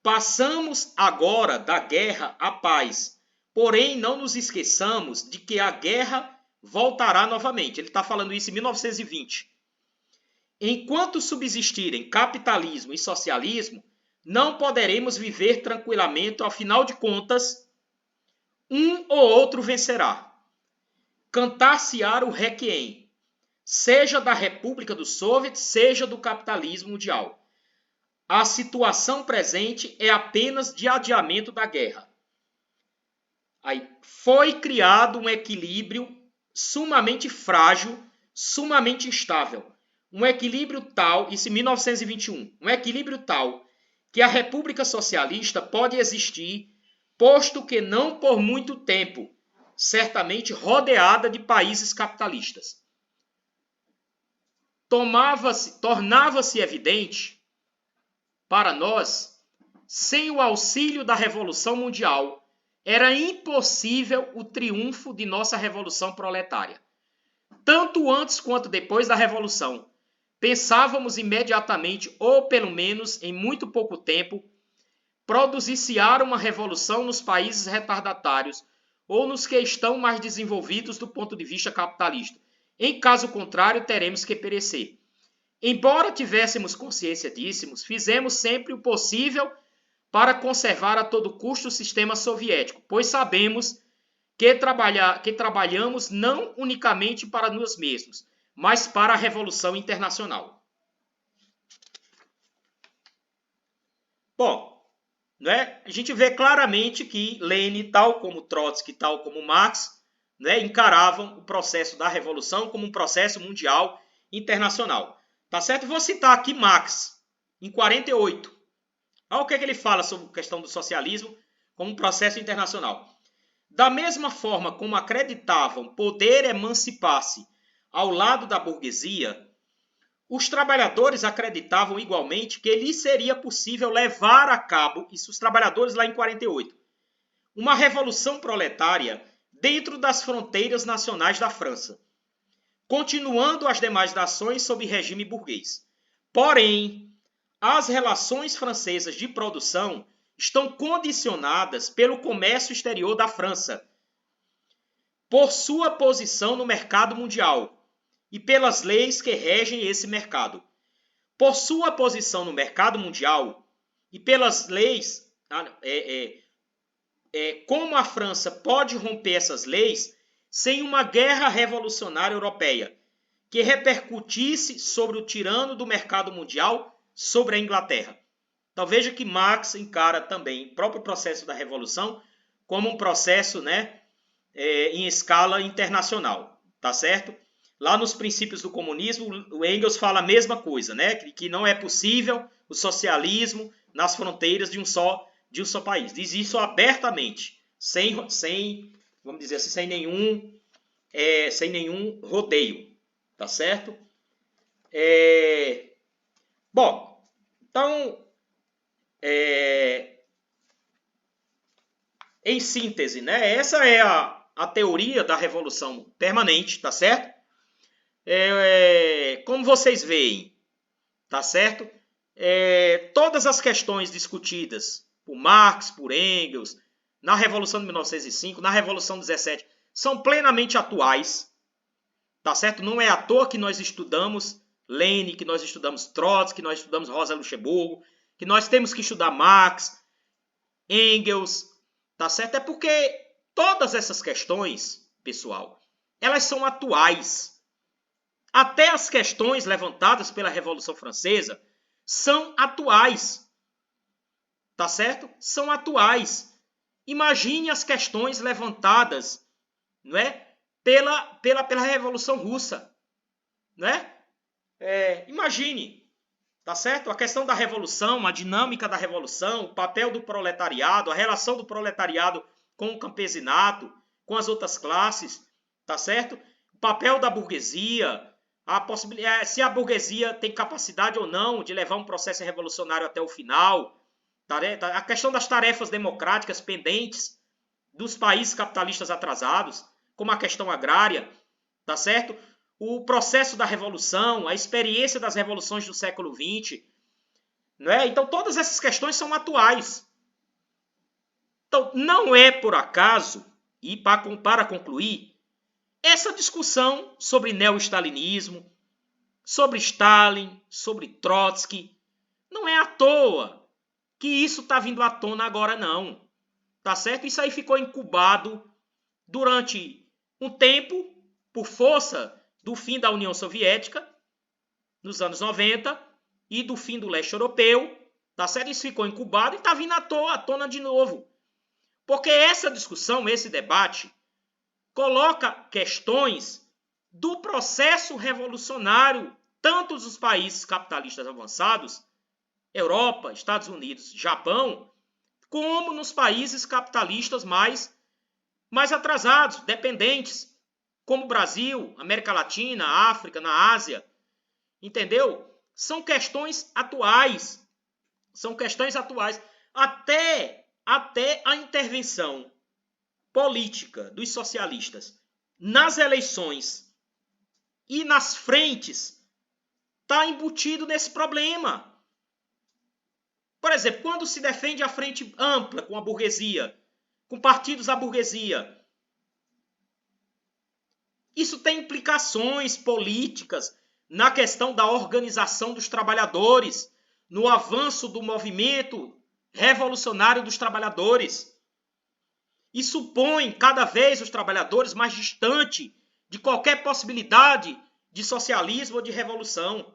Passamos agora da guerra à paz, porém não nos esqueçamos de que a guerra voltará novamente. Ele está falando isso em 1920. Enquanto subsistirem capitalismo e socialismo, não poderemos viver tranquilamente, afinal de contas, um ou outro vencerá. Cantar-se-á o requiem, seja da República dos Soviets, seja do capitalismo mundial. A situação presente é apenas de adiamento da guerra. Aí, foi criado um equilíbrio sumamente frágil, sumamente instável. Um equilíbrio tal, isso em 1921, um equilíbrio tal que a República Socialista pode existir, posto que não por muito tempo, certamente rodeada de países capitalistas. Tornava-se evidente para nós, sem o auxílio da Revolução Mundial, era impossível o triunfo de nossa Revolução Proletária. Tanto antes quanto depois da Revolução, pensávamos imediatamente, ou pelo menos em muito pouco tempo, produzir-se-á uma revolução nos países retardatários ou nos que estão mais desenvolvidos do ponto de vista capitalista. Em caso contrário, teremos que perecer. Embora tivéssemos consciência disso, fizemos sempre o possível para conservar a todo custo o sistema soviético, pois sabemos que trabalhamos não unicamente para nós mesmos, mas para a Revolução Internacional. Bom, né, a gente vê claramente que Lenin, tal como Trotsky, tal como Marx, né, encaravam o processo da Revolução como um processo mundial internacional. Tá certo? Vou citar aqui Marx, em 48. Olha o que ele fala sobre a questão do socialismo como um processo internacional. Da mesma forma como acreditavam poder emancipar-se ao lado da burguesia, os trabalhadores acreditavam igualmente que lhe seria possível levar a cabo, isso os trabalhadores lá em 48, uma revolução proletária dentro das fronteiras nacionais da França, continuando as demais nações sob regime burguês. Porém, as relações francesas de produção estão condicionadas pelo comércio exterior da França, por sua posição no mercado mundial e pelas leis que regem esse mercado. Por sua posição no mercado mundial e pelas leis, como a França pode romper essas leis sem uma guerra revolucionária europeia que repercutisse sobre o tirano do mercado mundial, sobre a Inglaterra. Então veja que Marx encara também o próprio processo da Revolução como um processo, em escala internacional, tá certo? Lá nos princípios do comunismo, o Engels fala a mesma coisa, que não é possível o socialismo nas fronteiras de um só país. Diz isso abertamente, vamos dizer assim, sem nenhum rodeio, tá certo? Bom, então, em síntese, essa é a teoria da revolução permanente, tá certo? Como vocês veem, tá certo? Todas as questões discutidas por Marx, por Engels, na Revolução de 1905, na Revolução de 17, são plenamente atuais, tá certo? Não é à toa que nós estudamos Lenin, que nós estudamos Trotsky, que nós estudamos Rosa Luxemburgo, que nós temos que estudar Marx, Engels, tá certo? É porque todas essas questões, pessoal, elas são atuais. Até as questões levantadas pela Revolução Francesa são atuais. Tá certo? São atuais. Imagine as questões levantadas, pela Revolução Russa, imagine, tá certo? A questão da revolução, a dinâmica da revolução, o papel do proletariado, a relação do proletariado com o campesinato, com as outras classes, tá certo? O papel da burguesia, se a burguesia tem capacidade ou não de levar um processo revolucionário até o final, a questão das tarefas democráticas pendentes dos países capitalistas atrasados, como a questão agrária, tá certo? O processo da revolução, a experiência das revoluções do século XX, Então, todas essas questões são atuais. Então, não é por acaso, e para concluir, essa discussão sobre neo-stalinismo, sobre Stalin, sobre Trotsky, não é à toa que isso está vindo à tona agora, não. Tá certo? Isso aí ficou incubado durante um tempo, por força do fim da União Soviética, nos anos 90, e do fim do leste europeu, tá certo? Isso ficou incubado e está vindo à tona de novo. Porque essa discussão, esse debate, coloca questões do processo revolucionário, tanto dos países capitalistas avançados, Europa, Estados Unidos, Japão, como nos países capitalistas mais atrasados, dependentes, como Brasil, América Latina, África, na Ásia. Entendeu? São questões atuais. São questões atuais. Até a intervenção política dos socialistas nas eleições e nas frentes está embutido nesse problema. Por exemplo, quando se defende a frente ampla com a burguesia, com partidos da burguesia, isso tem implicações políticas na questão da organização dos trabalhadores, no avanço do movimento revolucionário dos trabalhadores. Isso põe cada vez os trabalhadores mais distante de qualquer possibilidade de socialismo ou de revolução.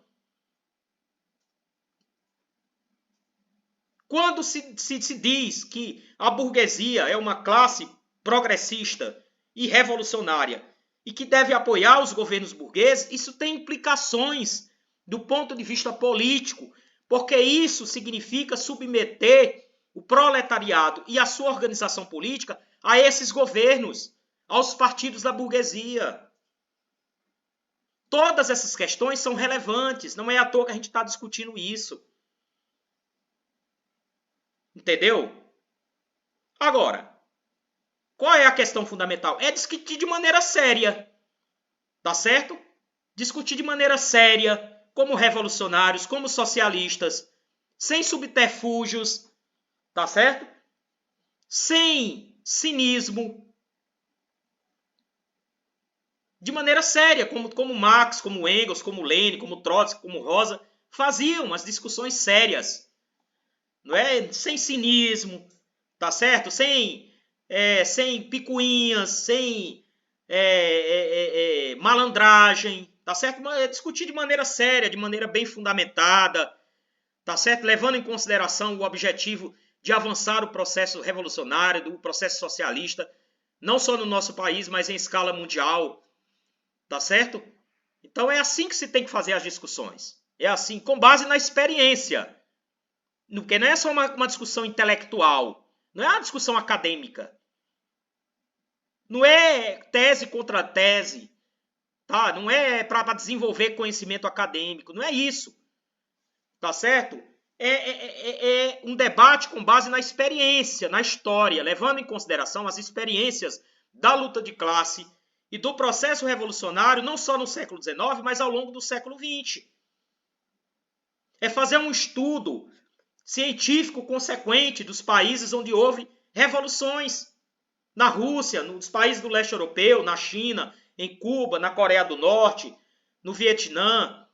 Quando se diz que a burguesia é uma classe progressista e revolucionária e que deve apoiar os governos burgueses, isso tem implicações do ponto de vista político, porque isso significa submeter o proletariado e a sua organização política a esses governos, aos partidos da burguesia. Todas essas questões são relevantes, não é à toa que a gente está discutindo isso. Entendeu? Agora, qual é a questão fundamental? É discutir de maneira séria, tá certo? Discutir de maneira séria, como revolucionários, como socialistas, sem subterfúgios, tá certo? Sem cinismo, de maneira séria, como Marx, como Engels, como Lenin, como Trotsky, como Rosa, faziam as discussões sérias, não é? Sem cinismo, tá certo? Sem picuinhas, sem malandragem, tá certo? Discutir de maneira séria, de maneira bem fundamentada, tá certo? Levando em consideração o objetivo de avançar o processo revolucionário, o processo socialista, não só no nosso país, mas em escala mundial, tá certo? Então é assim que se tem que fazer as discussões. É assim, com base na experiência. Porque não é só uma discussão intelectual, não é uma discussão acadêmica. Não é tese contra tese, tá? Não é para desenvolver conhecimento acadêmico, não é isso, tá certo? É um debate com base na experiência, na história, levando em consideração as experiências da luta de classe e do processo revolucionário, não só no século XIX, mas ao longo do século XX. É fazer um estudo científico consequente dos países onde houve revoluções. Na Rússia, nos países do leste europeu, na China, em Cuba, na Coreia do Norte, no Vietnã.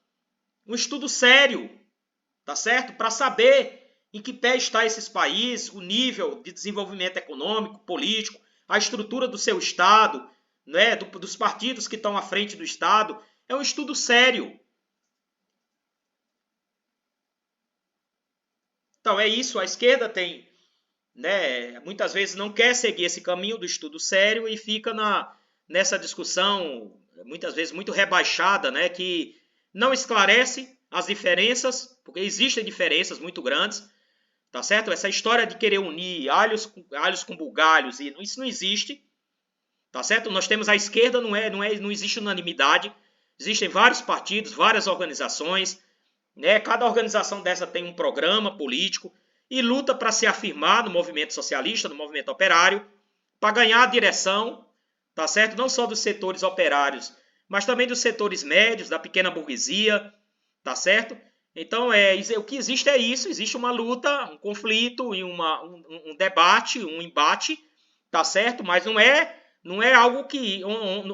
Um estudo sério, tá certo? Para saber em que pé está esses países, o nível de desenvolvimento econômico, político, a estrutura do seu Estado, né? Dos partidos que estão à frente do Estado. É um estudo sério. Então é isso, a esquerda tem, né, muitas vezes não quer seguir esse caminho do estudo sério e fica nessa discussão, muitas vezes muito rebaixada, né, que não esclarece as diferenças, porque existem diferenças muito grandes, tá certo? Essa história de querer unir alhos com bugalhos, isso não existe, tá certo? Nós temos a esquerda, não existe unanimidade, existem vários partidos, várias organizações, né? Cada organização dessa tem um programa político e luta para se afirmar no movimento socialista, no movimento operário, para ganhar a direção, tá certo? Não só dos setores operários, mas também dos setores médios, da pequena burguesia, tá certo? Então, o que existe é isso, existe uma luta, um conflito e um debate, um embate, tá certo? Mas não é algo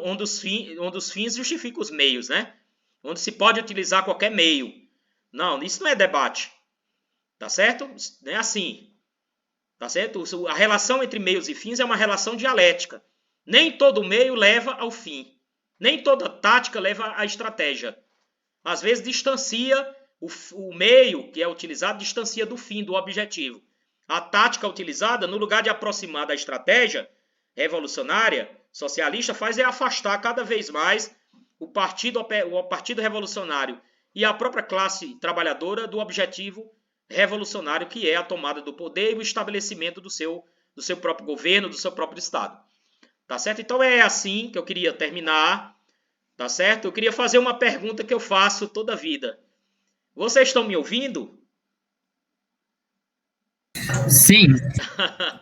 onde os fins justificam os meios, né? Onde se pode utilizar qualquer meio. Não, isso não é debate. Tá certo? Não é assim. Tá certo? A relação entre meios e fins é uma relação dialética. Nem todo meio leva ao fim. Nem toda tática leva à estratégia. Às vezes distancia o meio que é utilizado, distancia do fim, do objetivo. A tática utilizada, no lugar de aproximar da estratégia revolucionária, socialista, faz afastar cada vez mais o partido revolucionário e a própria classe trabalhadora do objetivo revolucionário, que é a tomada do poder e o estabelecimento do seu próprio governo, do seu próprio Estado. Tá certo? Então é assim que eu queria terminar. Tá certo? Eu queria fazer uma pergunta que eu faço toda a vida. Vocês estão me ouvindo? Sim.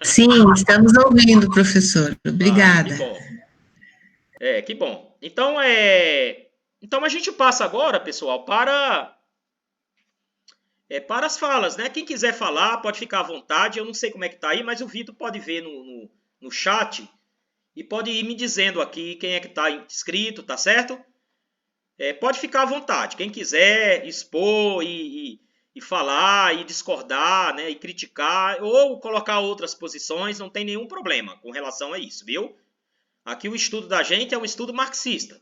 Sim, estamos ouvindo, professor. Obrigada. Que bom. Que bom. Então, então a gente passa agora, pessoal, para as falas, né? Quem quiser falar, pode ficar à vontade. Eu não sei como é que tá aí, mas o Vitor pode ver no chat e pode ir me dizendo aqui quem é que está inscrito, tá certo? Pode ficar à vontade. Quem quiser expor e falar e discordar, né? E criticar ou colocar outras posições, não tem nenhum problema com relação a isso, viu? Aqui o estudo da gente é um estudo marxista.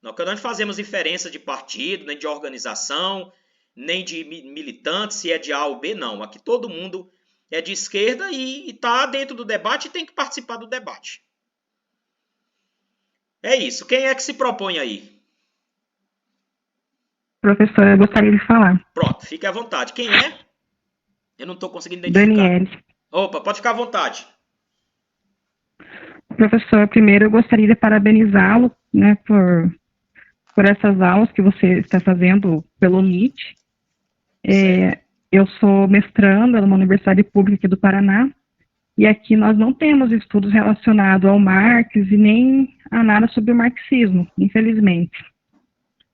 Nós não fazemos diferença de partido, nem de organização, nem de militante, se é de A ou B, não. Aqui todo mundo é de esquerda e está dentro do debate e tem que participar do debate. É isso. Quem é que se propõe aí? Professor, eu gostaria de falar. Pronto, fique à vontade. Quem é? Eu não estou conseguindo identificar. Daniele. Opa, pode ficar à vontade. Professor, primeiro eu gostaria de parabenizá-lo, né, por por essas aulas que você está fazendo pelo Meet. Eu sou mestranda numa universidade pública aqui do Paraná, e aqui nós não temos estudos relacionados ao Marx e nem a nada sobre o marxismo, infelizmente.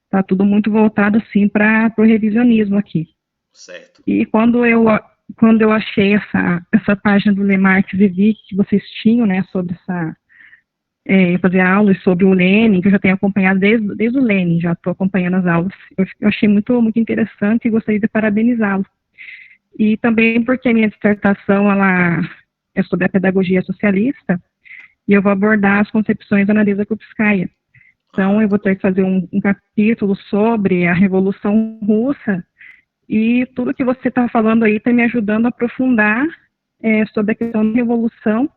Está tudo muito voltado, assim, para o revisionismo aqui. Certo. E quando eu achei essa página do Le Marx e vi que vocês tinham, né, sobre fazer aulas sobre o Lenin, que eu já tenho acompanhado desde o Lenin, já estou acompanhando as aulas. Eu achei muito, muito interessante e gostaria de parabenizá-lo. E também porque a minha dissertação, ela é sobre a pedagogia socialista, e eu vou abordar as concepções da Annalisa Krupskaya. Então, eu vou ter que fazer um capítulo sobre a Revolução Russa, e tudo que você está falando aí está me ajudando a aprofundar sobre a questão da revolução.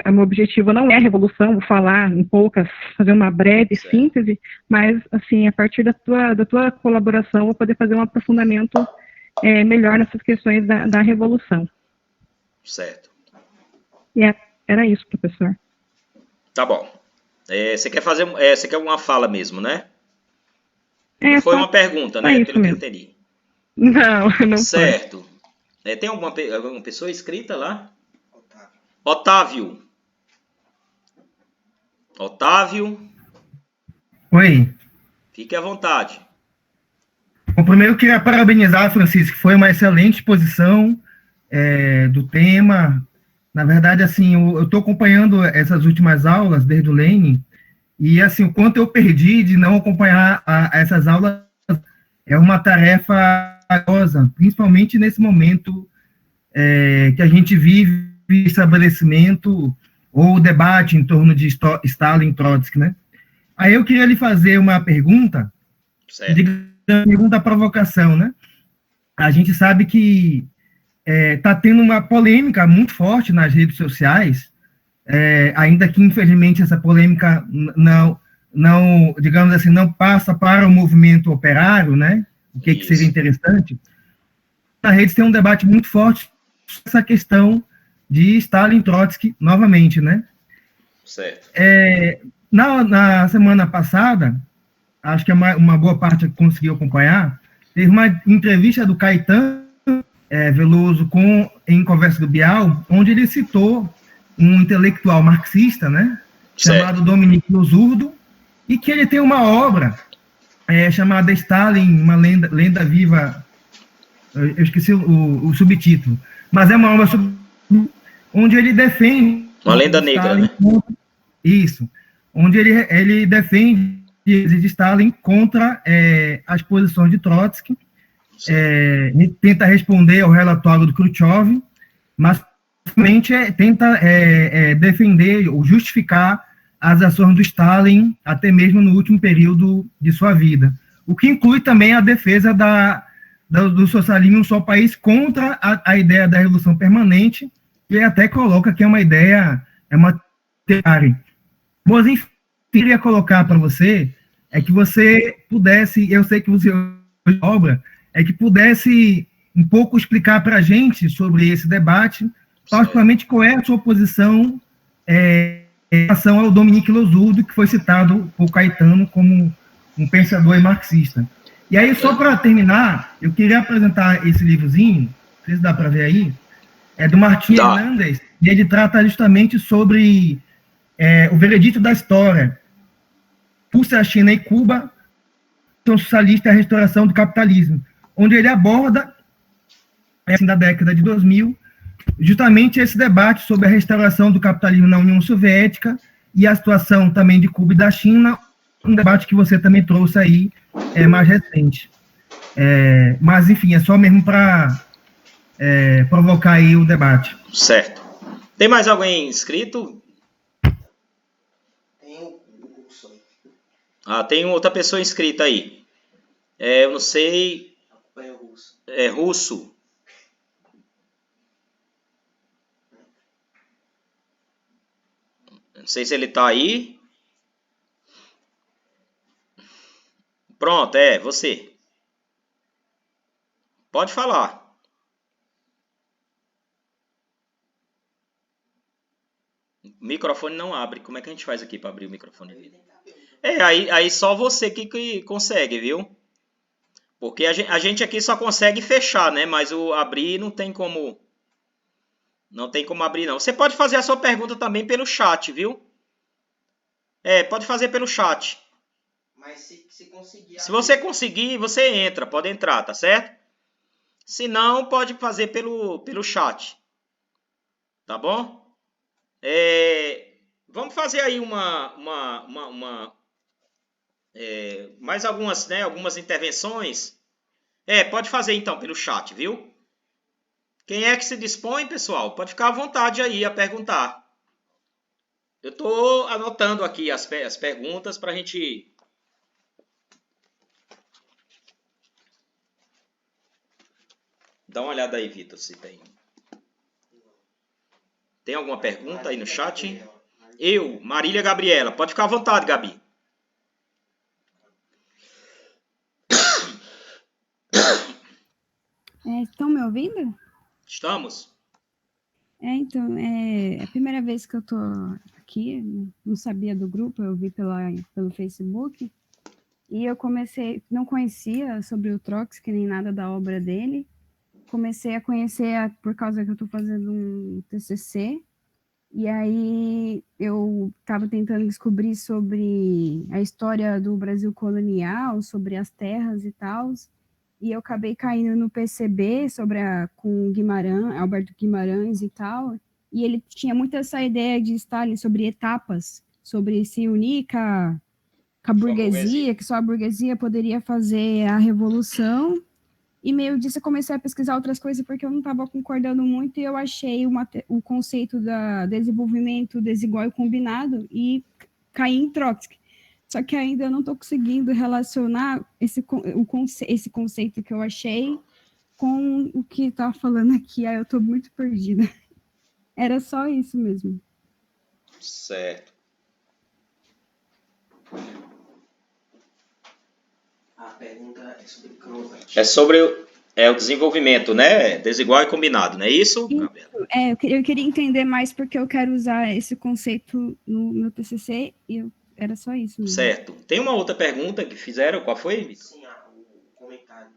O meu objetivo não é a revolução, vou falar em poucas, fazer uma breve síntese, mas, assim, a partir da tua colaboração, eu vou poder fazer um aprofundamento melhor nessas questões da revolução. Certo. Era isso, professor. Tá bom. Você quer uma fala mesmo, né? Não foi uma pergunta, né? Pelo que eu entendi. Não certo. Tem alguma pessoa inscrita lá? Otávio. Oi. Fique à vontade. Bom, primeiro eu queria parabenizar, Francisco, foi uma excelente exposição do tema. Na verdade, assim, eu estou acompanhando essas últimas aulas desde o Lenin, e assim, o quanto eu perdi de não acompanhar essas aulas é uma tarefa valiosa, principalmente nesse momento que a gente vive estabelecimento ou debate em torno de Stalin e Trotsky, né? Aí eu queria lhe fazer uma pergunta, pergunta provocação, né? A gente sabe que está tendo uma polêmica muito forte nas redes sociais, ainda que, infelizmente, essa polêmica não, digamos assim, não passa para o movimento operário, né? O que seria interessante. Na rede tem um debate muito forte sobre essa questão de Stalin e Trotsky novamente, né? Certo. Na semana passada, acho que uma boa parte conseguiu acompanhar, teve uma entrevista do Caetano Veloso em Conversa do Bial, onde ele citou um intelectual marxista, né, chamado Dominique Losurdo, e que ele tem uma obra chamada Stalin, uma lenda viva, eu esqueci o subtítulo, mas é uma obra onde ele defende... Uma lenda negra, né? Isso, onde ele defende de Stalin contra as posições de Trotsky, tenta responder ao relatório do Khrushchev, mas realmente tenta defender ou justificar as ações do Stalin, até mesmo no último período de sua vida. O que inclui também a defesa do socialismo em um só país contra a ideia da revolução permanente, e até coloca que é uma ideia, uma teoria. Mas, enfim, eu queria colocar para você que você pudesse, eu sei que você obra, que pudesse um pouco explicar para a gente sobre esse debate, particularmente qual é a sua posição em relação ao Dominique Losurdo, que foi citado por Caetano como um pensador marxista. E aí, só para terminar, eu queria apresentar esse livrozinho, não sei se dá para ver aí, do Martim Hernandes, e ele trata justamente sobre o veredito da história, Rússia, China e Cuba, são socialista e a restauração do capitalismo, onde ele aborda, na década de 2000, justamente esse debate sobre a restauração do capitalismo na União Soviética e a situação também de Cuba e da China, um debate que você também trouxe aí, mais recente. Mas, enfim, é só mesmo para provocar aí o debate. Certo. Tem mais alguém inscrito? Tem outra pessoa inscrita aí. Eu não sei. É russo. Não sei se ele tá aí. Pronto, você. Pode falar. O microfone não abre. Como é que a gente faz aqui para abrir o microfone dele? Aí só você que consegue, viu? Porque a gente aqui só consegue fechar, né? Mas o abrir não tem como. Não tem como abrir, não. Você pode fazer a sua pergunta também pelo chat, viu? Pode fazer pelo chat. Mas se conseguir... Se você conseguir, você entra. Pode entrar, tá certo? Se não, pode fazer pelo chat. Tá bom? Vamos fazer aí mais algumas, né? Algumas intervenções. Pode fazer então pelo chat, viu? Quem é que se dispõe, pessoal? Pode ficar à vontade aí a perguntar. Eu estou anotando aqui as perguntas para a gente... Dá uma olhada aí, Vitor, se tem. Tem alguma pergunta aí no chat? Marília Gabriela. Pode ficar à vontade, Gabi. Estão me ouvindo? Estamos. Então, é a primeira vez que eu tô aqui, não sabia do grupo, eu vi pelo Facebook, e eu não conhecia sobre o Trotsky, nem nada da obra dele, comecei a conhecer por causa que eu estou fazendo um TCC, e aí eu estava tentando descobrir sobre a história do Brasil colonial, sobre as terras e tal, e eu acabei caindo no PCB com Guimarães, Alberto Guimarães e tal, e ele tinha muito essa ideia de Stalin sobre etapas, sobre se unir com a burguesia, que só a burguesia poderia fazer a revolução, e meio disso eu comecei a pesquisar outras coisas porque eu não estava concordando muito, e eu achei o conceito da desenvolvimento desigual e combinado, e caí em Trotsky. Só que ainda eu não estou conseguindo relacionar esse conceito que eu achei com o que está falando aqui. Aí eu estou muito perdida. Era só isso mesmo. Certo. A pergunta é sobre Kronstadt. É sobre o desenvolvimento, né? Desigual e combinado, não é isso, Gabriela? Eu queria entender mais porque eu quero usar esse conceito no meu TCC e era só isso mesmo. Certo. Tem uma outra pergunta que fizeram, qual foi, Vitor? Sim, o comentário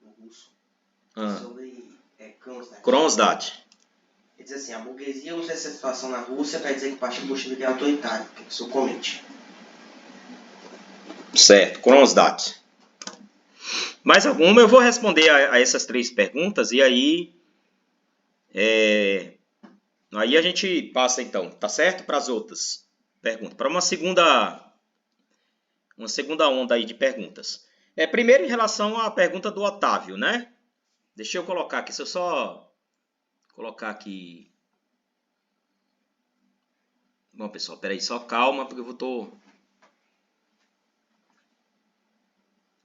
do russo sobre Kronstadt. Kronstadt. Ele diz assim, a burguesia usa essa situação na Rússia para dizer que o partido bolchevique é autoritário. Que o senhor comente. Certo, Kronstadt. Mais alguma? Eu vou responder a essas 3 perguntas e aí... Aí a gente passa então, tá certo? Para as outras perguntas. Para uma segunda onda aí de perguntas. Primeiro em relação à pergunta do Otávio, né? Deixa eu colocar aqui, se eu só colocar aqui... Bom, pessoal, peraí, só calma, porque eu tô...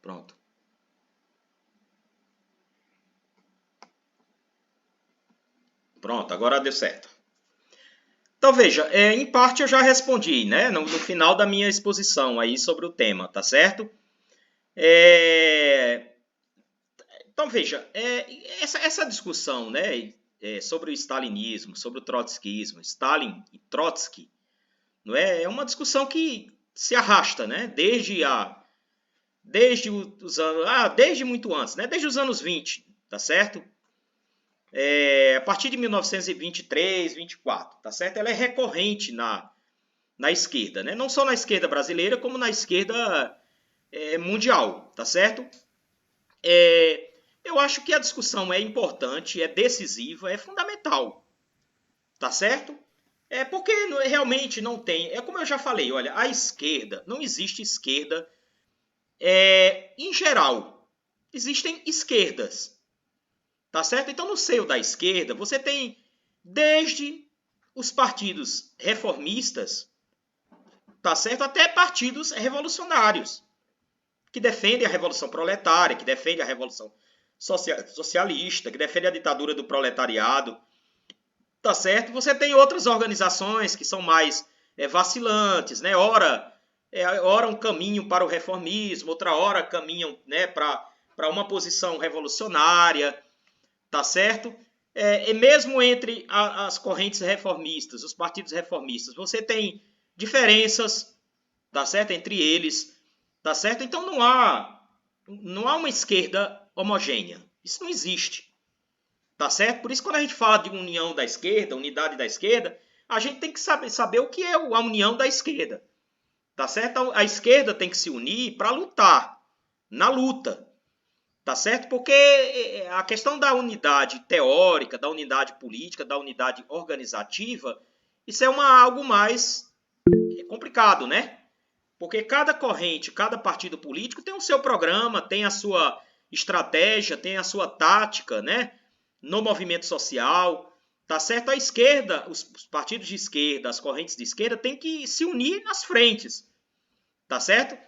Pronto. Pronto, agora deu certo. Então, veja, em parte eu já respondi, né? No final da minha exposição aí sobre o tema, tá certo? Então, veja, essa discussão, né? Sobre o stalinismo, sobre o trotskismo, Stalin e Trotsky, não é? É uma discussão que se arrasta, né? Desde os anos... desde muito antes, né? Desde os anos 20, tá certo? A partir de 1923, 24, tá certo? Ela é recorrente na esquerda, né? Não só na esquerda brasileira, como na esquerda mundial, tá certo? Eu acho que a discussão é importante, é decisiva, é fundamental, tá certo? Porque realmente não tem... como eu já falei, olha, a esquerda, não existe esquerda em geral. Existem esquerdas. Tá certo? Então, no seio da esquerda, você tem desde os partidos reformistas, tá certo? Até partidos revolucionários, que defendem a revolução proletária, que defendem a revolução socialista, que defendem a ditadura do proletariado, tá certo? Você tem outras organizações que são mais vacilantes, né? Ora um caminho para o reformismo, outra hora caminham, né, para uma posição revolucionária, tá certo? E mesmo entre as correntes reformistas, os partidos reformistas, você tem diferenças, tá certo? Entre eles, tá certo? Então não há uma esquerda homogênea. Isso não existe, tá certo? Por isso, quando a gente fala de união da esquerda, unidade da esquerda, a gente tem que saber o que é a união da esquerda, tá certo? A esquerda tem que se unir para lutar, na luta, tá certo? Porque a questão da unidade teórica, da unidade política, da unidade organizativa, isso é algo mais complicado, né? Porque cada corrente, cada partido político tem o seu programa, tem a sua estratégia, tem a sua tática, né? No movimento social, tá certo? A esquerda, os partidos de esquerda, as correntes de esquerda têm que se unir nas frentes, tá certo?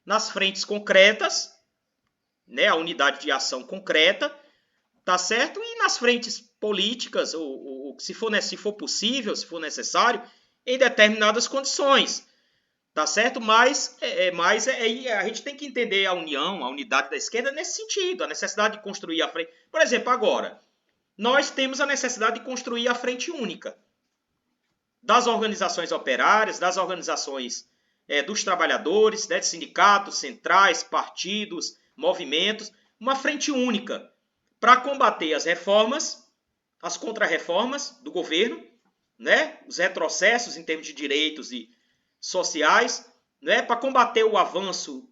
Nas frentes concretas, né? A unidade de ação concreta, tá certo? E nas frentes políticas, ou se for possível, se for necessário, em determinadas condições, tá certo? Mas a gente tem que entender a união, a unidade da esquerda nesse sentido, a necessidade de construir a frente. Por exemplo, agora, nós temos a necessidade de construir a frente única das organizações operárias, das organizações dos trabalhadores, né, de sindicatos, centrais, partidos, movimentos, uma frente única para combater as reformas, as contrarreformas do governo, né, os retrocessos em termos de direitos e sociais, né, para combater o avanço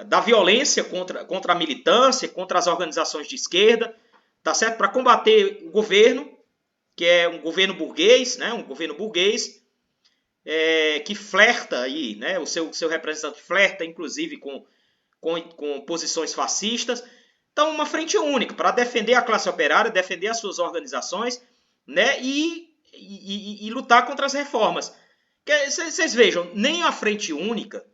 da violência contra a militância, contra as organizações de esquerda, tá certo? Para combater o governo, que é um governo burguês, né, que flerta aí, né, o seu representante flerta, inclusive, com posições fascistas. Então, uma frente única para defender a classe operária, defender as suas organizações, né, e lutar contra as reformas. Vocês vejam, nem a frente única,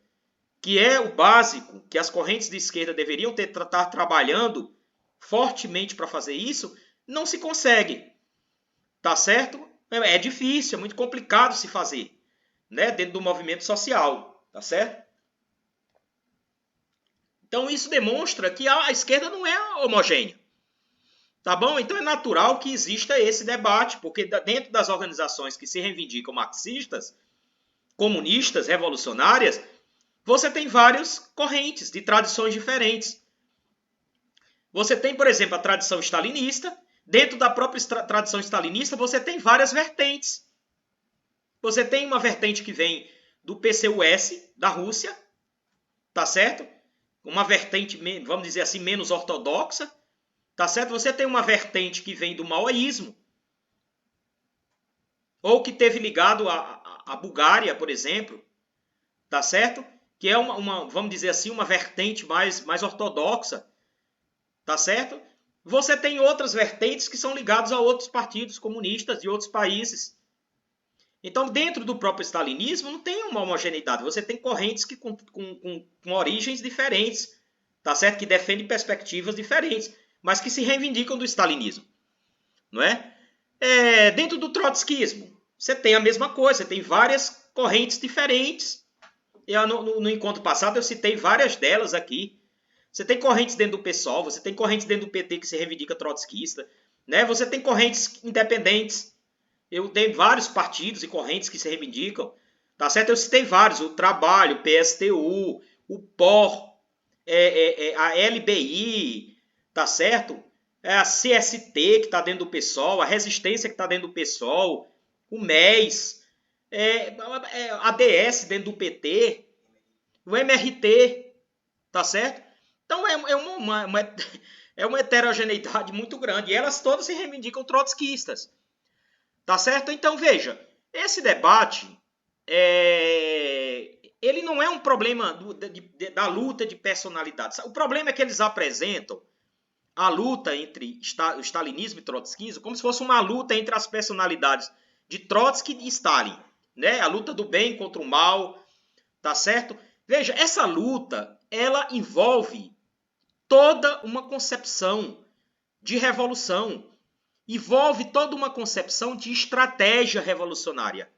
que é o básico, que as correntes de esquerda deveriam estar trabalhando fortemente para fazer isso, não se consegue. Tá certo? É difícil, é muito complicado se fazer, né, dentro do movimento social, tá certo? Então isso demonstra que a esquerda não é homogênea. Tá bom? Então é natural que exista esse debate, porque dentro das organizações que se reivindicam marxistas, comunistas, revolucionárias, você tem várias correntes de tradições diferentes. Você tem, por exemplo, a tradição stalinista. Dentro da própria tradição stalinista, você tem várias vertentes. Você tem uma vertente que vem do PCUS, da Rússia, tá certo? Uma vertente, vamos dizer assim, menos ortodoxa, tá certo? Você tem uma vertente que vem do maoísmo, ou que teve ligado à Bulgária, por exemplo, tá certo? Que é vamos dizer assim, uma vertente mais ortodoxa, tá certo? Você tem outras vertentes que são ligadas a outros partidos comunistas de outros países. Então, dentro do próprio stalinismo, não tem uma homogeneidade. Você tem correntes com origens diferentes, tá certo? Que defendem perspectivas diferentes, mas que se reivindicam do stalinismo, não é? Dentro do trotskismo, você tem a mesma coisa. Você tem várias correntes diferentes. No encontro passado, eu citei várias delas aqui. Você tem correntes dentro do PSOL, você tem correntes dentro do PT que se reivindica trotskista, né? Você tem correntes independentes. Eu tenho vários partidos e correntes que se reivindicam, tá certo? Eu citei vários, o Trabalho, o PSTU, o POR, a LBI, tá certo? A CST que está dentro do PSOL, a Resistência que está dentro do PSOL, o MES, a ADS dentro do PT, o MRT, tá certo? Então é uma heterogeneidade muito grande. E elas todas se reivindicam trotskistas. Tá certo? Então, veja, esse debate, ele não é um problema da luta de personalidades. O problema é que eles apresentam a luta entre o stalinismo e trotskismo como se fosse uma luta entre as personalidades de Trotsky e Stalin, né? A luta do bem contra o mal, tá certo? Veja, essa luta, ela envolve toda uma concepção de revolução, envolve toda uma concepção de estratégia revolucionária.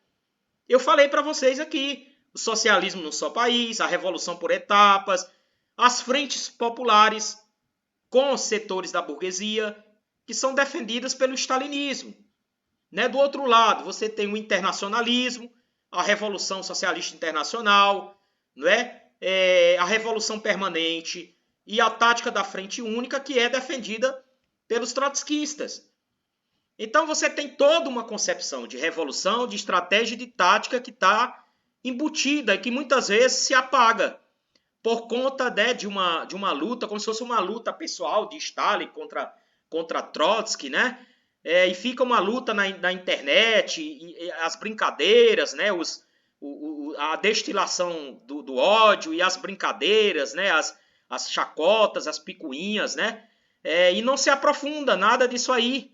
Eu falei para vocês aqui, o socialismo num só país, a revolução por etapas, as frentes populares com os setores da burguesia, que são defendidas pelo stalinismo. né? Do outro lado, você tem o internacionalismo, a Revolução Socialista Internacional, não é? A Revolução Permanente e a tática da Frente Única, que é defendida pelos trotskistas. Então você tem toda uma concepção de revolução, de estratégia e de tática que está embutida e que muitas vezes se apaga por conta, né, de uma luta, como se fosse uma luta pessoal de Stalin contra Trotsky, né? E fica uma luta na internet, e as brincadeiras, né? A destilação do ódio e as brincadeiras, né? As chacotas, as picuinhas, né? E não se aprofunda nada disso aí,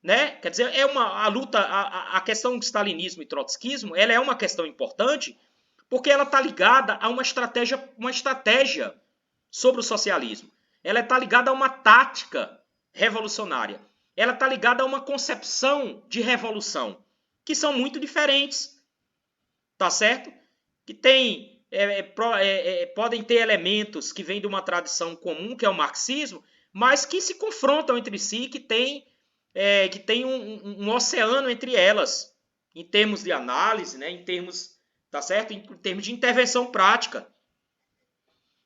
né? Quer dizer, a luta, a questão do stalinismo e trotskismo, ela é uma questão importante porque ela está ligada a uma estratégia sobre o socialismo. Ela está ligada a uma tática revolucionária. Ela está ligada a uma concepção de revolução, que são muito diferentes, tá certo? Que tem, podem ter elementos que vêm de uma tradição comum, que é o marxismo, mas que se confrontam entre si, que tem um oceano entre elas, em termos de análise, né? Em termos, tá certo? Em termos de intervenção prática.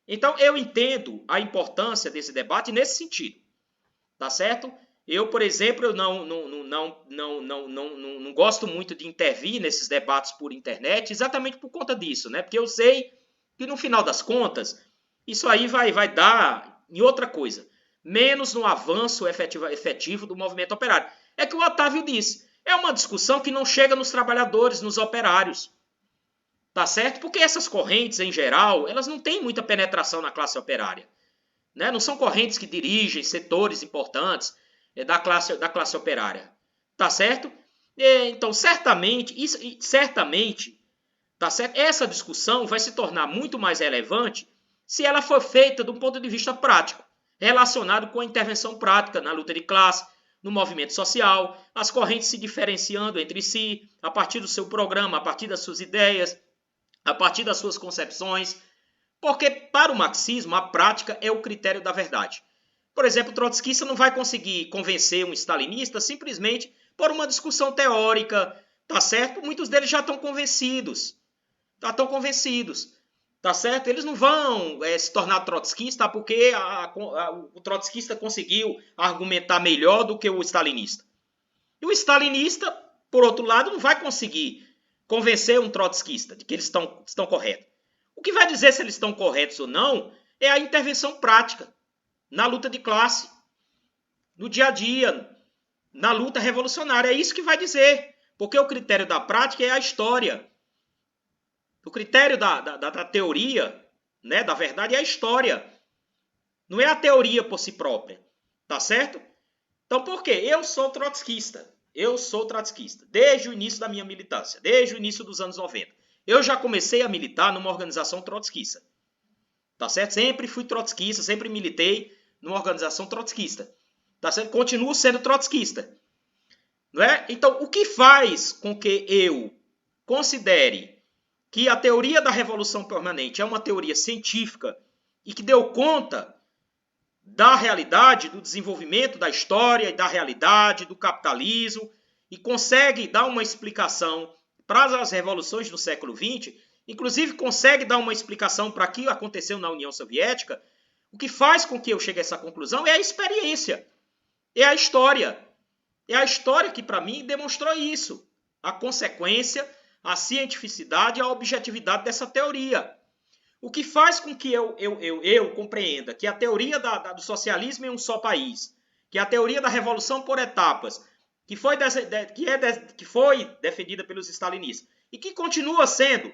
Então, eu entendo a importância desse debate nesse sentido, tá certo? Eu, por exemplo, eu não gosto muito de intervir nesses debates por internet, exatamente por conta disso, né? Porque eu sei que, no final das contas, isso aí vai dar em outra coisa, menos no avanço efetivo do movimento operário. É que o Otávio disse, é uma discussão que não chega nos trabalhadores, nos operários, tá certo? Porque essas correntes, em geral, elas não têm muita penetração na classe operária, né? Não são correntes que dirigem setores importantes da classe operária, tá certo? Então, certamente, tá certo? Essa discussão vai se tornar muito mais relevante se ela for feita do ponto de vista prático, relacionado com a intervenção prática na luta de classe, no movimento social, as correntes se diferenciando entre si, a partir do seu programa, a partir das suas ideias, a partir das suas concepções, porque para o marxismo a prática é o critério da verdade. Por exemplo, o trotskista não vai conseguir convencer um stalinista simplesmente por uma discussão teórica, tá certo? Muitos deles já estão convencidos, tá certo? Eles não vão se tornar trotskista porque o trotskista conseguiu argumentar melhor do que o stalinista. E o stalinista, por outro lado, não vai conseguir convencer um trotskista de que eles estão corretos. O que vai dizer se eles estão corretos ou não é a intervenção prática na luta de classe, no dia a dia, na luta revolucionária. É isso que vai dizer, porque o critério da prática é a história. O critério da teoria, né, da verdade, é a história. Não é a teoria por si própria, tá certo? Então, por quê? Eu sou trotskista, desde o início da minha militância, desde o início dos anos 90. Eu já comecei a militar numa organização trotskista, tá certo? Sempre fui trotskista, sempre militei numa organização trotskista, tá certo? Continuo sendo trotskista, não é? Então, o que faz com que eu considere que a teoria da revolução permanente é uma teoria científica e que deu conta da realidade, do desenvolvimento da história e da realidade, do capitalismo, e consegue dar uma explicação para as revoluções do século XX, inclusive consegue dar uma explicação para o que aconteceu na União Soviética, o que faz com que eu chegue a essa conclusão é a experiência, é a história. É a história que, para mim, demonstrou isso. A consequência, a cientificidade e a objetividade dessa teoria. O que faz com que eu compreenda que a teoria do socialismo em um só país, que a teoria da revolução por etapas, que foi defendida pelos stalinistas e que continua sendo,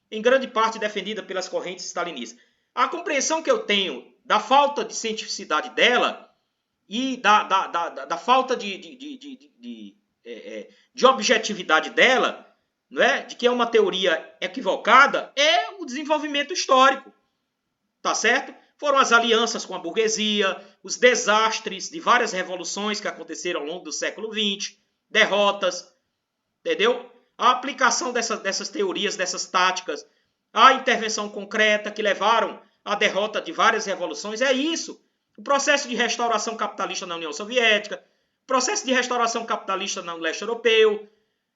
em grande parte, defendida pelas correntes stalinistas. A compreensão que eu tenho da falta de cientificidade dela e da falta de objetividade dela, não é? De que é uma teoria equivocada, é o desenvolvimento histórico, tá certo? Foram as alianças com a burguesia, os desastres de várias revoluções que aconteceram ao longo do século XX, derrotas, entendeu? A aplicação dessas teorias, dessas táticas, a intervenção concreta que levaram à derrota de várias revoluções, é isso. O processo de restauração capitalista na União Soviética, processo de restauração capitalista no leste europeu,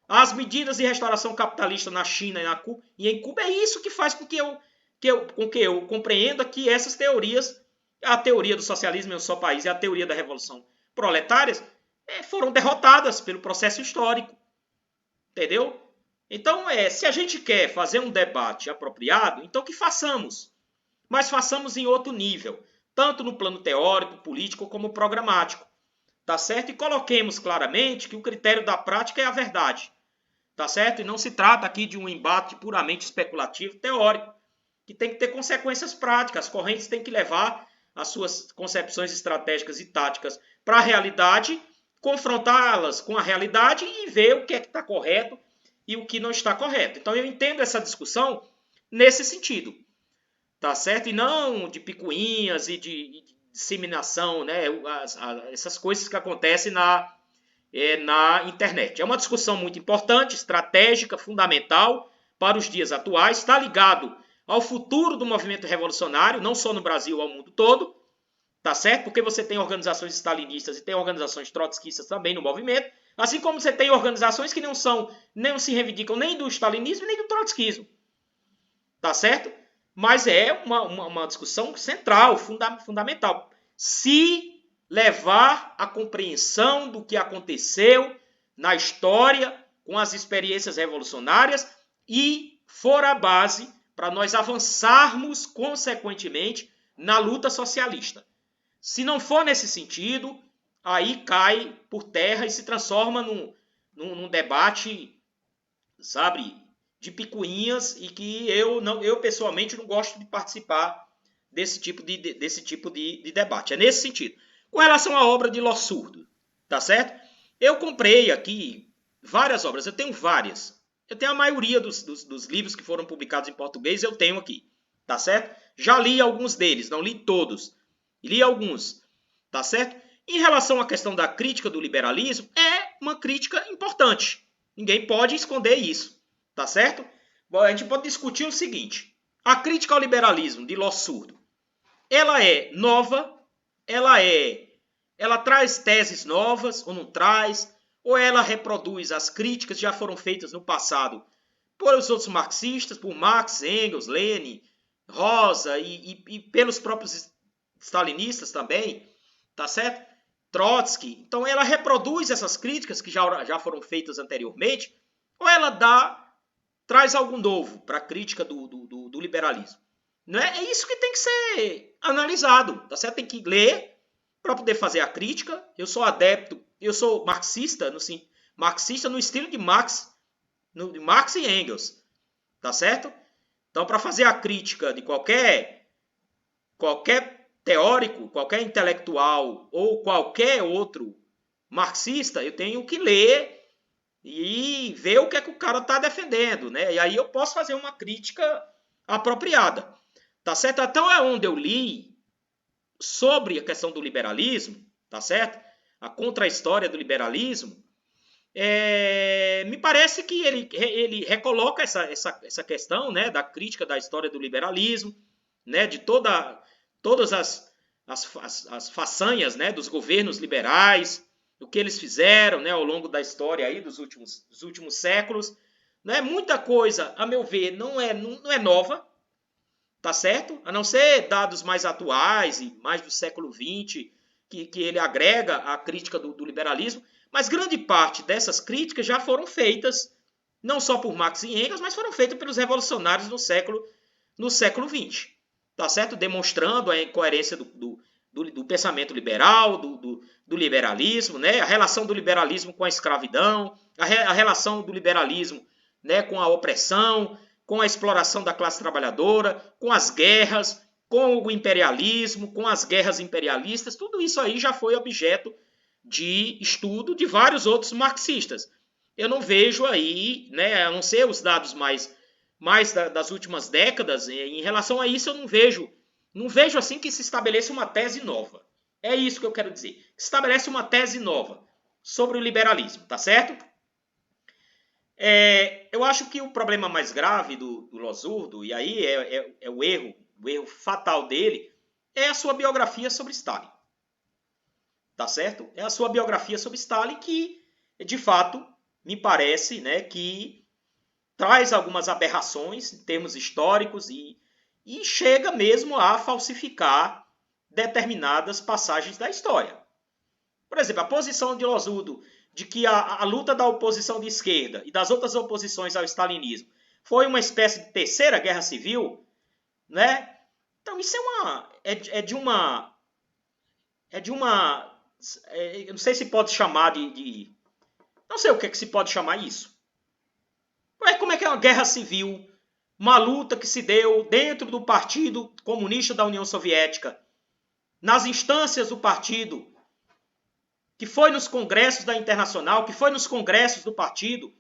as medidas de restauração capitalista na China e em Cuba, é isso que faz com que eu compreenda que essas teorias, a teoria do socialismo em um só país e a teoria da revolução proletária, foram derrotadas pelo processo histórico. Entendeu? Então, se a gente quer fazer um debate apropriado, então que façamos. Mas façamos em outro nível, tanto no plano teórico, político, como programático. Tá certo? E coloquemos claramente que o critério da prática é a verdade. Tá certo? E não se trata aqui de um embate puramente especulativo, teórico, que tem que ter consequências práticas. As correntes têm que levar as suas concepções estratégicas e táticas para a realidade, confrontá-las com a realidade e ver o que é que está correto e o que não está correto. Então eu entendo essa discussão nesse sentido. Tá certo? E não de picuinhas e de disseminação, né? Essas coisas que acontecem na internet. É uma discussão muito importante, estratégica, fundamental para os dias atuais, está ligado ao futuro do movimento revolucionário, não só no Brasil, ao mundo todo, tá certo? Porque você tem organizações stalinistas e tem organizações trotskistas também no movimento, assim como você tem organizações que não se reivindicam nem do stalinismo nem do trotskismo, tá certo? Mas é uma discussão central, fundamental. Se levar a compreensão do que aconteceu na história com as experiências revolucionárias e for a base para nós avançarmos consequentemente na luta socialista. Se não for nesse sentido, aí cai por terra e se transforma num debate, sabe, de picuinhas e que eu pessoalmente não gosto de participar desse tipo de debate. É nesse sentido. Com relação à obra de Lossurdo, tá certo? Eu comprei aqui várias obras, eu tenho várias. Eu tenho a maioria dos livros que foram publicados em português, eu tenho aqui, tá certo? Já li alguns deles, não li todos. Li alguns, tá certo? Em relação à questão da crítica do liberalismo, é uma crítica importante. Ninguém pode esconder isso, tá certo? Bom, a gente pode discutir o seguinte. A crítica ao liberalismo de Lossurdo, ela é nova, ela traz teses novas ou não traz, ou ela reproduz as críticas que já foram feitas no passado por os outros marxistas, por Marx, Engels, Lenin, Rosa e pelos próprios stalinistas também, tá certo? Trotsky. Então ela reproduz essas críticas que já foram feitas anteriormente, ou ela traz algo novo para a crítica do liberalismo. Não é? É isso que tem que ser analisado, tá certo? Tem que ler para poder fazer a crítica. Eu sou adepto, eu sou marxista no estilo de Marx e Engels, tá certo? Então, para fazer a crítica de qualquer teórico, qualquer intelectual ou qualquer outro marxista, eu tenho que ler e ver o que é que o cara está defendendo, né? E aí eu posso fazer uma crítica apropriada, tá certo? Então é onde eu li sobre a questão do liberalismo, tá certo? A contra-história do liberalismo, me parece que ele recoloca essa questão, né, da crítica da história do liberalismo, né, de todas as façanhas, né, dos governos liberais, o que eles fizeram, né, ao longo da história aí dos últimos séculos, né, muita coisa, a meu ver, não é nova, tá certo? A não ser dados mais atuais e mais do século XX, que ele agrega à crítica do liberalismo, mas grande parte dessas críticas já foram feitas, não só por Marx e Engels, mas foram feitas pelos revolucionários no século XX, tá certo? Demonstrando a incoerência do pensamento liberal, do liberalismo, né? A relação do liberalismo com a escravidão, a relação do liberalismo, né, com a opressão, com a exploração da classe trabalhadora, com as guerras, com o imperialismo, com as guerras imperialistas, tudo isso aí já foi objeto de estudo de vários outros marxistas. Eu não vejo aí, né, a não ser os dados mais das últimas décadas, em relação a isso eu não vejo assim que se estabeleça uma tese nova. É isso que eu quero dizer. Se estabelece uma tese nova sobre o liberalismo, tá certo? Eu acho que o problema mais grave do Lossurdo, e aí é o erro fatal dele, é a sua biografia sobre Stalin. tá certo? É a sua biografia sobre Stalin que, de fato, me parece, né, que traz algumas aberrações em termos históricos e chega mesmo a falsificar determinadas passagens da história. Por exemplo, a posição de Losudo de que a luta da oposição de esquerda e das outras oposições ao stalinismo foi uma espécie de terceira guerra civil, né? Então isso é de uma eu não sei se pode chamar não sei o que é que se pode chamar isso. Como é que é uma guerra civil, uma luta que se deu dentro do Partido Comunista da União Soviética, nas instâncias do partido, que foi nos congressos da Internacional, que foi nos congressos do partido,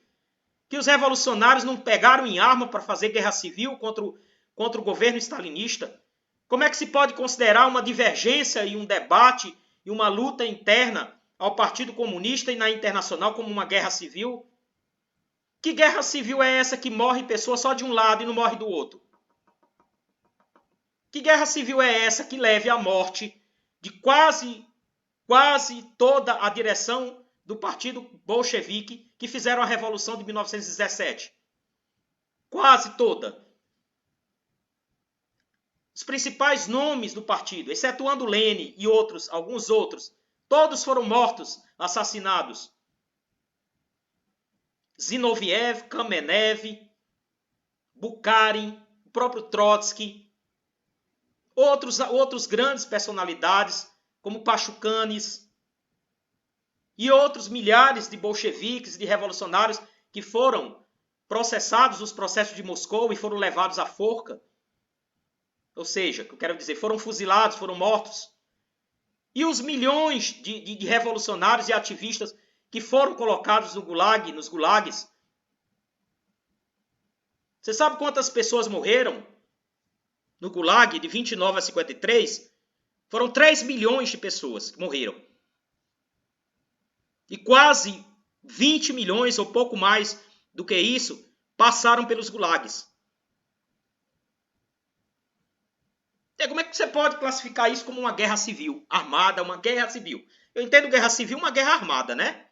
que os revolucionários não pegaram em arma para fazer guerra civil contra o governo stalinista? Como é que se pode considerar uma divergência e um debate e uma luta interna ao Partido Comunista e na Internacional como uma guerra civil? Que guerra civil é essa que morre pessoa só de um lado e não morre do outro? Que guerra civil é essa que leve à morte de quase toda a direção do partido bolchevique que fizeram a Revolução de 1917? Quase toda. Os principais nomes do partido, excetuando Lenin e alguns outros, todos foram mortos, assassinados. Zinoviev, Kamenev, Bukharin, o próprio Trotsky, outros grandes personalidades, como Pachucanes, e outros milhares de bolcheviques e de revolucionários que foram processados nos processos de Moscou e foram levados à forca. Ou seja, que eu quero dizer, foram fuzilados, foram mortos. E os milhões de revolucionários e ativistas que foram colocados no gulag, nos gulags. Você sabe quantas pessoas morreram no gulag de 29 a 53? Foram 3 milhões de pessoas que morreram. E quase 20 milhões, ou pouco mais do que isso, passaram pelos gulags. E como é que você pode classificar isso como uma guerra civil armada, uma guerra civil? Eu entendo guerra civil uma guerra armada, né?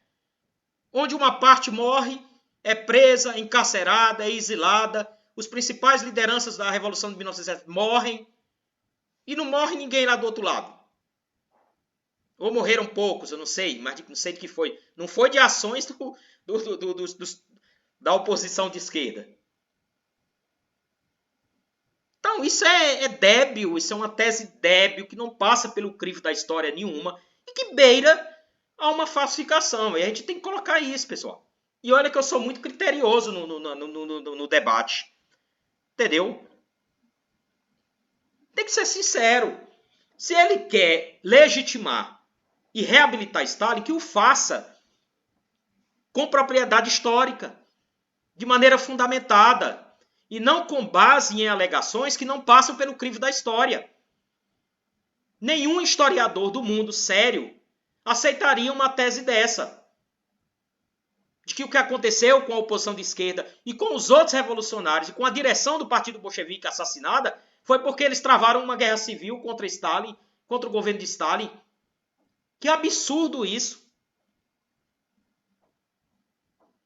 Onde uma parte morre, é presa, encarcerada, é exilada. Os principais lideranças da Revolução de 1917 morrem. E não morre ninguém lá do outro lado. Ou morreram poucos, eu não sei, mas não sei de que foi. Não foi de ações da oposição de esquerda. Então, isso é débil, isso é uma tese débil, que não passa pelo crivo da história nenhuma e que beira a uma falsificação. E a gente tem que colocar isso, pessoal. E olha que eu sou muito criterioso no debate. Entendeu? Tem que ser sincero. Se ele quer legitimar e reabilitar Stalin, que o faça com propriedade histórica, de maneira fundamentada, e não com base em alegações que não passam pelo crivo da história. Nenhum historiador do mundo sério aceitaria uma tese dessa, de que o que aconteceu com a oposição de esquerda e com os outros revolucionários e com a direção do Partido Bolchevique assassinada foi porque eles travaram uma guerra civil contra Stalin, contra o governo de Stalin. Que absurdo isso!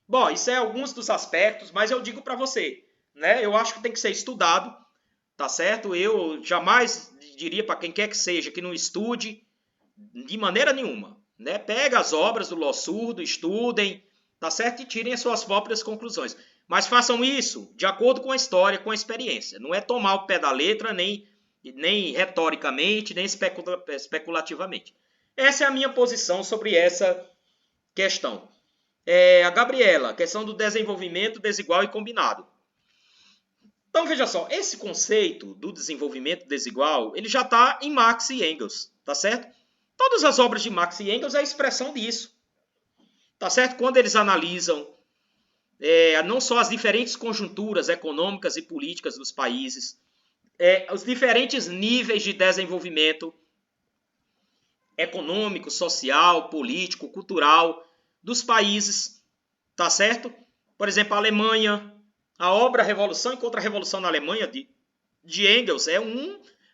Bom, isso é alguns dos aspectos, mas eu digo para você, né? Eu acho que tem que ser estudado, tá certo? Eu jamais diria para quem quer que seja que não estude de maneira nenhuma, né? Pega as obras do Lossurdo, estudem, tá certo? E tirem as suas próprias conclusões. Mas façam isso de acordo com a história, com a experiência. Não é tomar o pé da letra, nem retoricamente, nem especulativamente. Essa é a minha posição sobre essa questão. A Gabriela, questão do desenvolvimento desigual e combinado. Então, veja só, esse conceito do desenvolvimento desigual, ele já está em Marx e Engels, tá certo? Todas as obras de Marx e Engels é a expressão disso, tá certo? Quando eles analisam não só as diferentes conjunturas econômicas e políticas dos países, os diferentes níveis de desenvolvimento econômico, social, político, cultural dos países, tá certo? Por exemplo, a Alemanha, a obra Revolução e Contra-Revolução na Alemanha, de Engels, é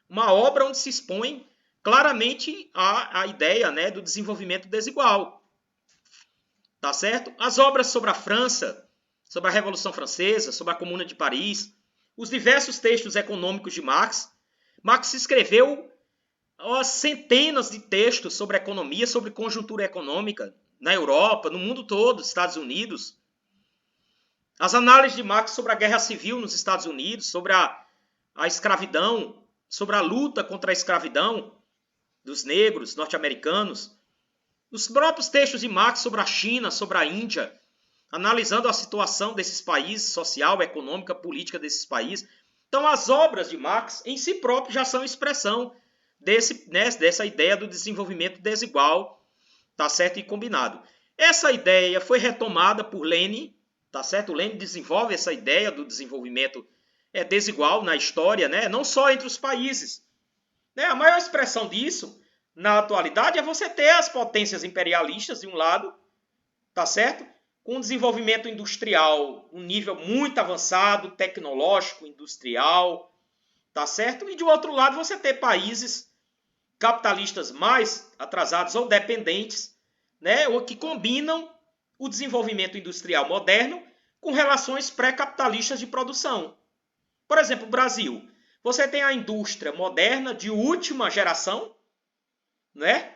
uma obra onde se expõe claramente a ideia, né, do desenvolvimento desigual. Tá certo? As obras sobre a França, sobre a Revolução Francesa, sobre a Comuna de Paris, os diversos textos econômicos de Marx. Marx escreveu centenas de textos sobre economia, sobre conjuntura econômica na Europa, no mundo todo, Estados Unidos. As análises de Marx sobre a guerra civil nos Estados Unidos, sobre a escravidão, sobre a luta contra a escravidão dos negros norte-americanos. Os próprios textos de Marx sobre a China, sobre a Índia, analisando a situação desses países, social, econômica, política desses países. Então, as obras de Marx, em si próprias, já são expressão dessa ideia do desenvolvimento desigual, tá certo? E combinado. Essa ideia foi retomada por Lenin, tá certo? O Lenin desenvolve essa ideia do desenvolvimento desigual na história, né? Não só entre os países. Né? A maior expressão disso, na atualidade, é você ter as potências imperialistas, de um lado, tá certo? Com um desenvolvimento industrial, um nível muito avançado, tecnológico, industrial, tá certo? E, de outro lado, você ter países capitalistas mais atrasados ou dependentes, né? Ou que combinam o desenvolvimento industrial moderno com relações pré-capitalistas de produção. Por exemplo, o Brasil. Você tem a indústria moderna de última geração, né?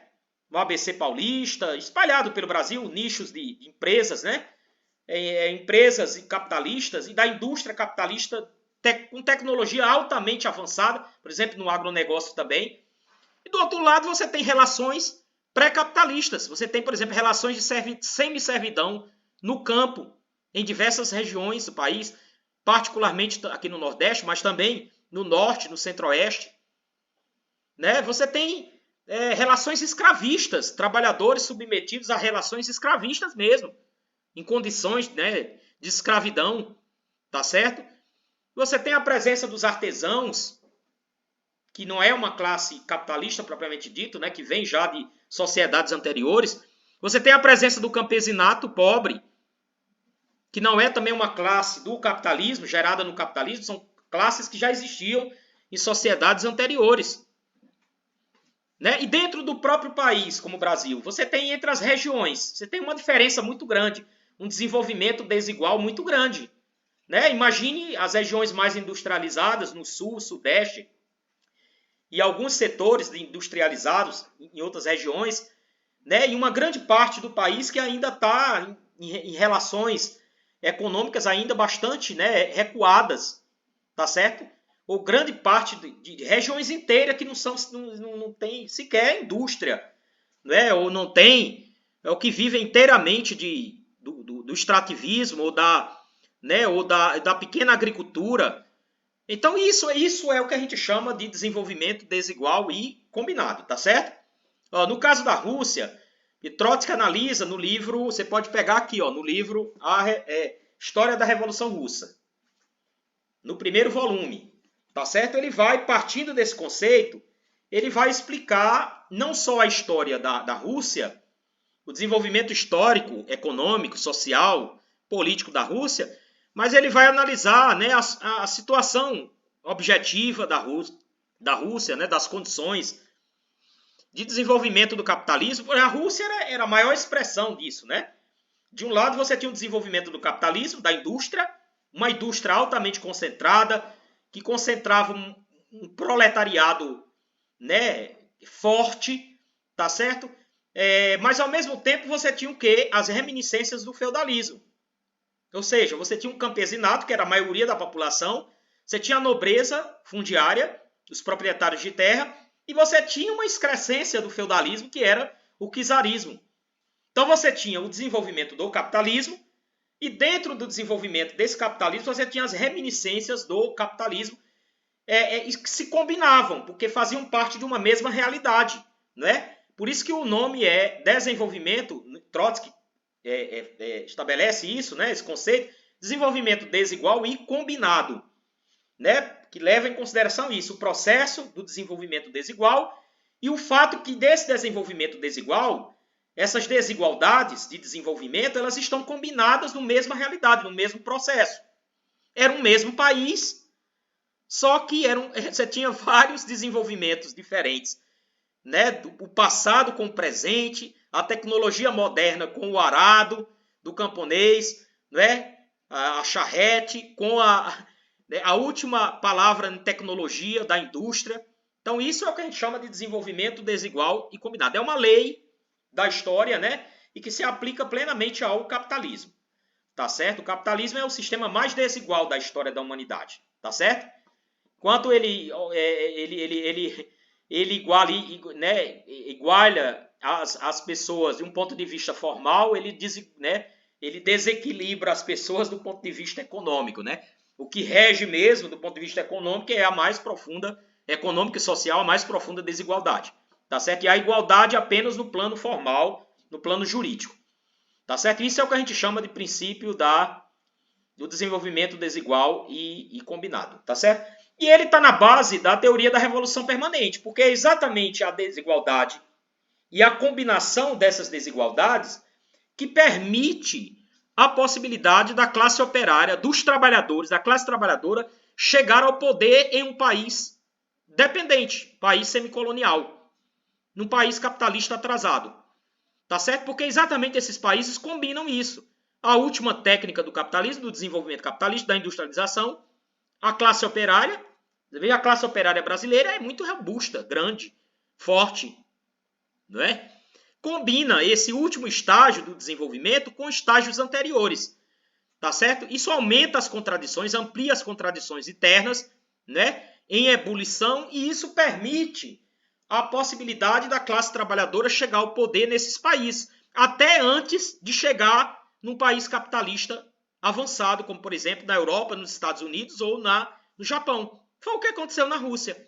O ABC Paulista, espalhado pelo Brasil, nichos de empresas, né? Empresas capitalistas e da indústria capitalista com tecnologia altamente avançada, por exemplo, no agronegócio também. E do outro lado você tem relações pré-capitalistas. Você tem, por exemplo, relações de semi-servidão no campo, em diversas regiões do país, particularmente aqui no Nordeste, mas também no Norte, no Centro-Oeste. Né? Você tem relações escravistas, trabalhadores submetidos a relações escravistas mesmo, em condições, né, de escravidão, tá certo? Você tem a presença dos artesãos, que não é uma classe capitalista propriamente dito, né, que vem já de sociedades anteriores. Você tem a presença do campesinato pobre, que não é também uma classe do capitalismo, gerada no capitalismo, são classes que já existiam em sociedades anteriores. Né? E dentro do próprio país, como o Brasil, você tem entre as regiões, você tem uma diferença muito grande, um desenvolvimento desigual muito grande. Né? Imagine as regiões mais industrializadas no sul, sudeste, e alguns setores industrializados em outras regiões, né? E uma grande parte do país que ainda está em relações econômicas ainda bastante, né, recuadas, tá certo? Ou grande parte de regiões inteiras que não tem sequer indústria, né? Ou não tem, o que vivem inteiramente do extrativismo ou da pequena agricultura. Então isso é o que a gente chama de desenvolvimento desigual e combinado, tá certo? No caso da Rússia, Trotsky analisa no livro, você pode pegar aqui, no livro História da Revolução Russa, no primeiro volume, tá certo? Ele vai, partindo desse conceito, ele vai explicar não só a história da Rússia, o desenvolvimento histórico, econômico, social, político da Rússia, mas ele vai analisar, né, a situação objetiva da Rússia, né, das condições de desenvolvimento do capitalismo. A Rússia era a maior expressão disso. Né? De um lado você tinha o desenvolvimento do capitalismo, da indústria, uma indústria altamente concentrada, que concentrava um proletariado, né, forte, tá certo? Mas ao mesmo tempo você tinha o quê? As reminiscências do feudalismo. Ou seja, você tinha um campesinato, que era a maioria da população, você tinha a nobreza fundiária, os proprietários de terra, e você tinha uma excrescência do feudalismo, que era o czarismo. Então você tinha o desenvolvimento do capitalismo, e dentro do desenvolvimento desse capitalismo você tinha as reminiscências do capitalismo, que se combinavam, porque faziam parte de uma mesma realidade. Né? Por isso que o nome é desenvolvimento, Trotsky estabelece isso, né, esse conceito, desenvolvimento desigual e combinado, né, que leva em consideração isso, o processo do desenvolvimento desigual e o fato que desse desenvolvimento desigual, essas desigualdades de desenvolvimento, elas estão combinadas na mesma realidade, no mesmo processo. Era um mesmo país, só que você tinha vários desenvolvimentos diferentes né, o passado com o presente, a tecnologia moderna com o arado do camponês, né, a charrete, com a última palavra em tecnologia da indústria. Então, isso é o que a gente chama de desenvolvimento desigual e combinado. É uma lei da história, né, e que se aplica plenamente ao capitalismo. Tá certo? O capitalismo é o sistema mais desigual da história da humanidade. Tá certo? Enquanto ele iguala as pessoas de um ponto de vista formal, ele desequilibra as pessoas do ponto de vista econômico, né? O que rege mesmo do ponto de vista econômico é a mais profunda, econômica e social, a mais profunda desigualdade. Tá certo? E a igualdade apenas no plano formal, no plano jurídico. Tá certo? Isso é o que a gente chama de princípio do desenvolvimento desigual e combinado. Tá certo? E ele está na base da teoria da revolução permanente, porque é exatamente a desigualdade e a combinação dessas desigualdades que permite a possibilidade da classe operária, dos trabalhadores, da classe trabalhadora, chegar ao poder em um país dependente, país semicolonial, num país capitalista atrasado. Tá certo? Porque exatamente esses países combinam isso. A última técnica do capitalismo, do desenvolvimento capitalista, da industrialização, a classe operária. A classe operária brasileira é muito robusta, grande, forte, não é? Combina esse último estágio do desenvolvimento com estágios anteriores, tá certo? Isso aumenta as contradições, amplia as contradições internas, né, em ebulição, e isso permite a possibilidade da classe trabalhadora chegar ao poder nesses países, até antes de chegar num país capitalista avançado, como por exemplo na Europa, nos Estados Unidos ou no Japão. Foi o que aconteceu na Rússia.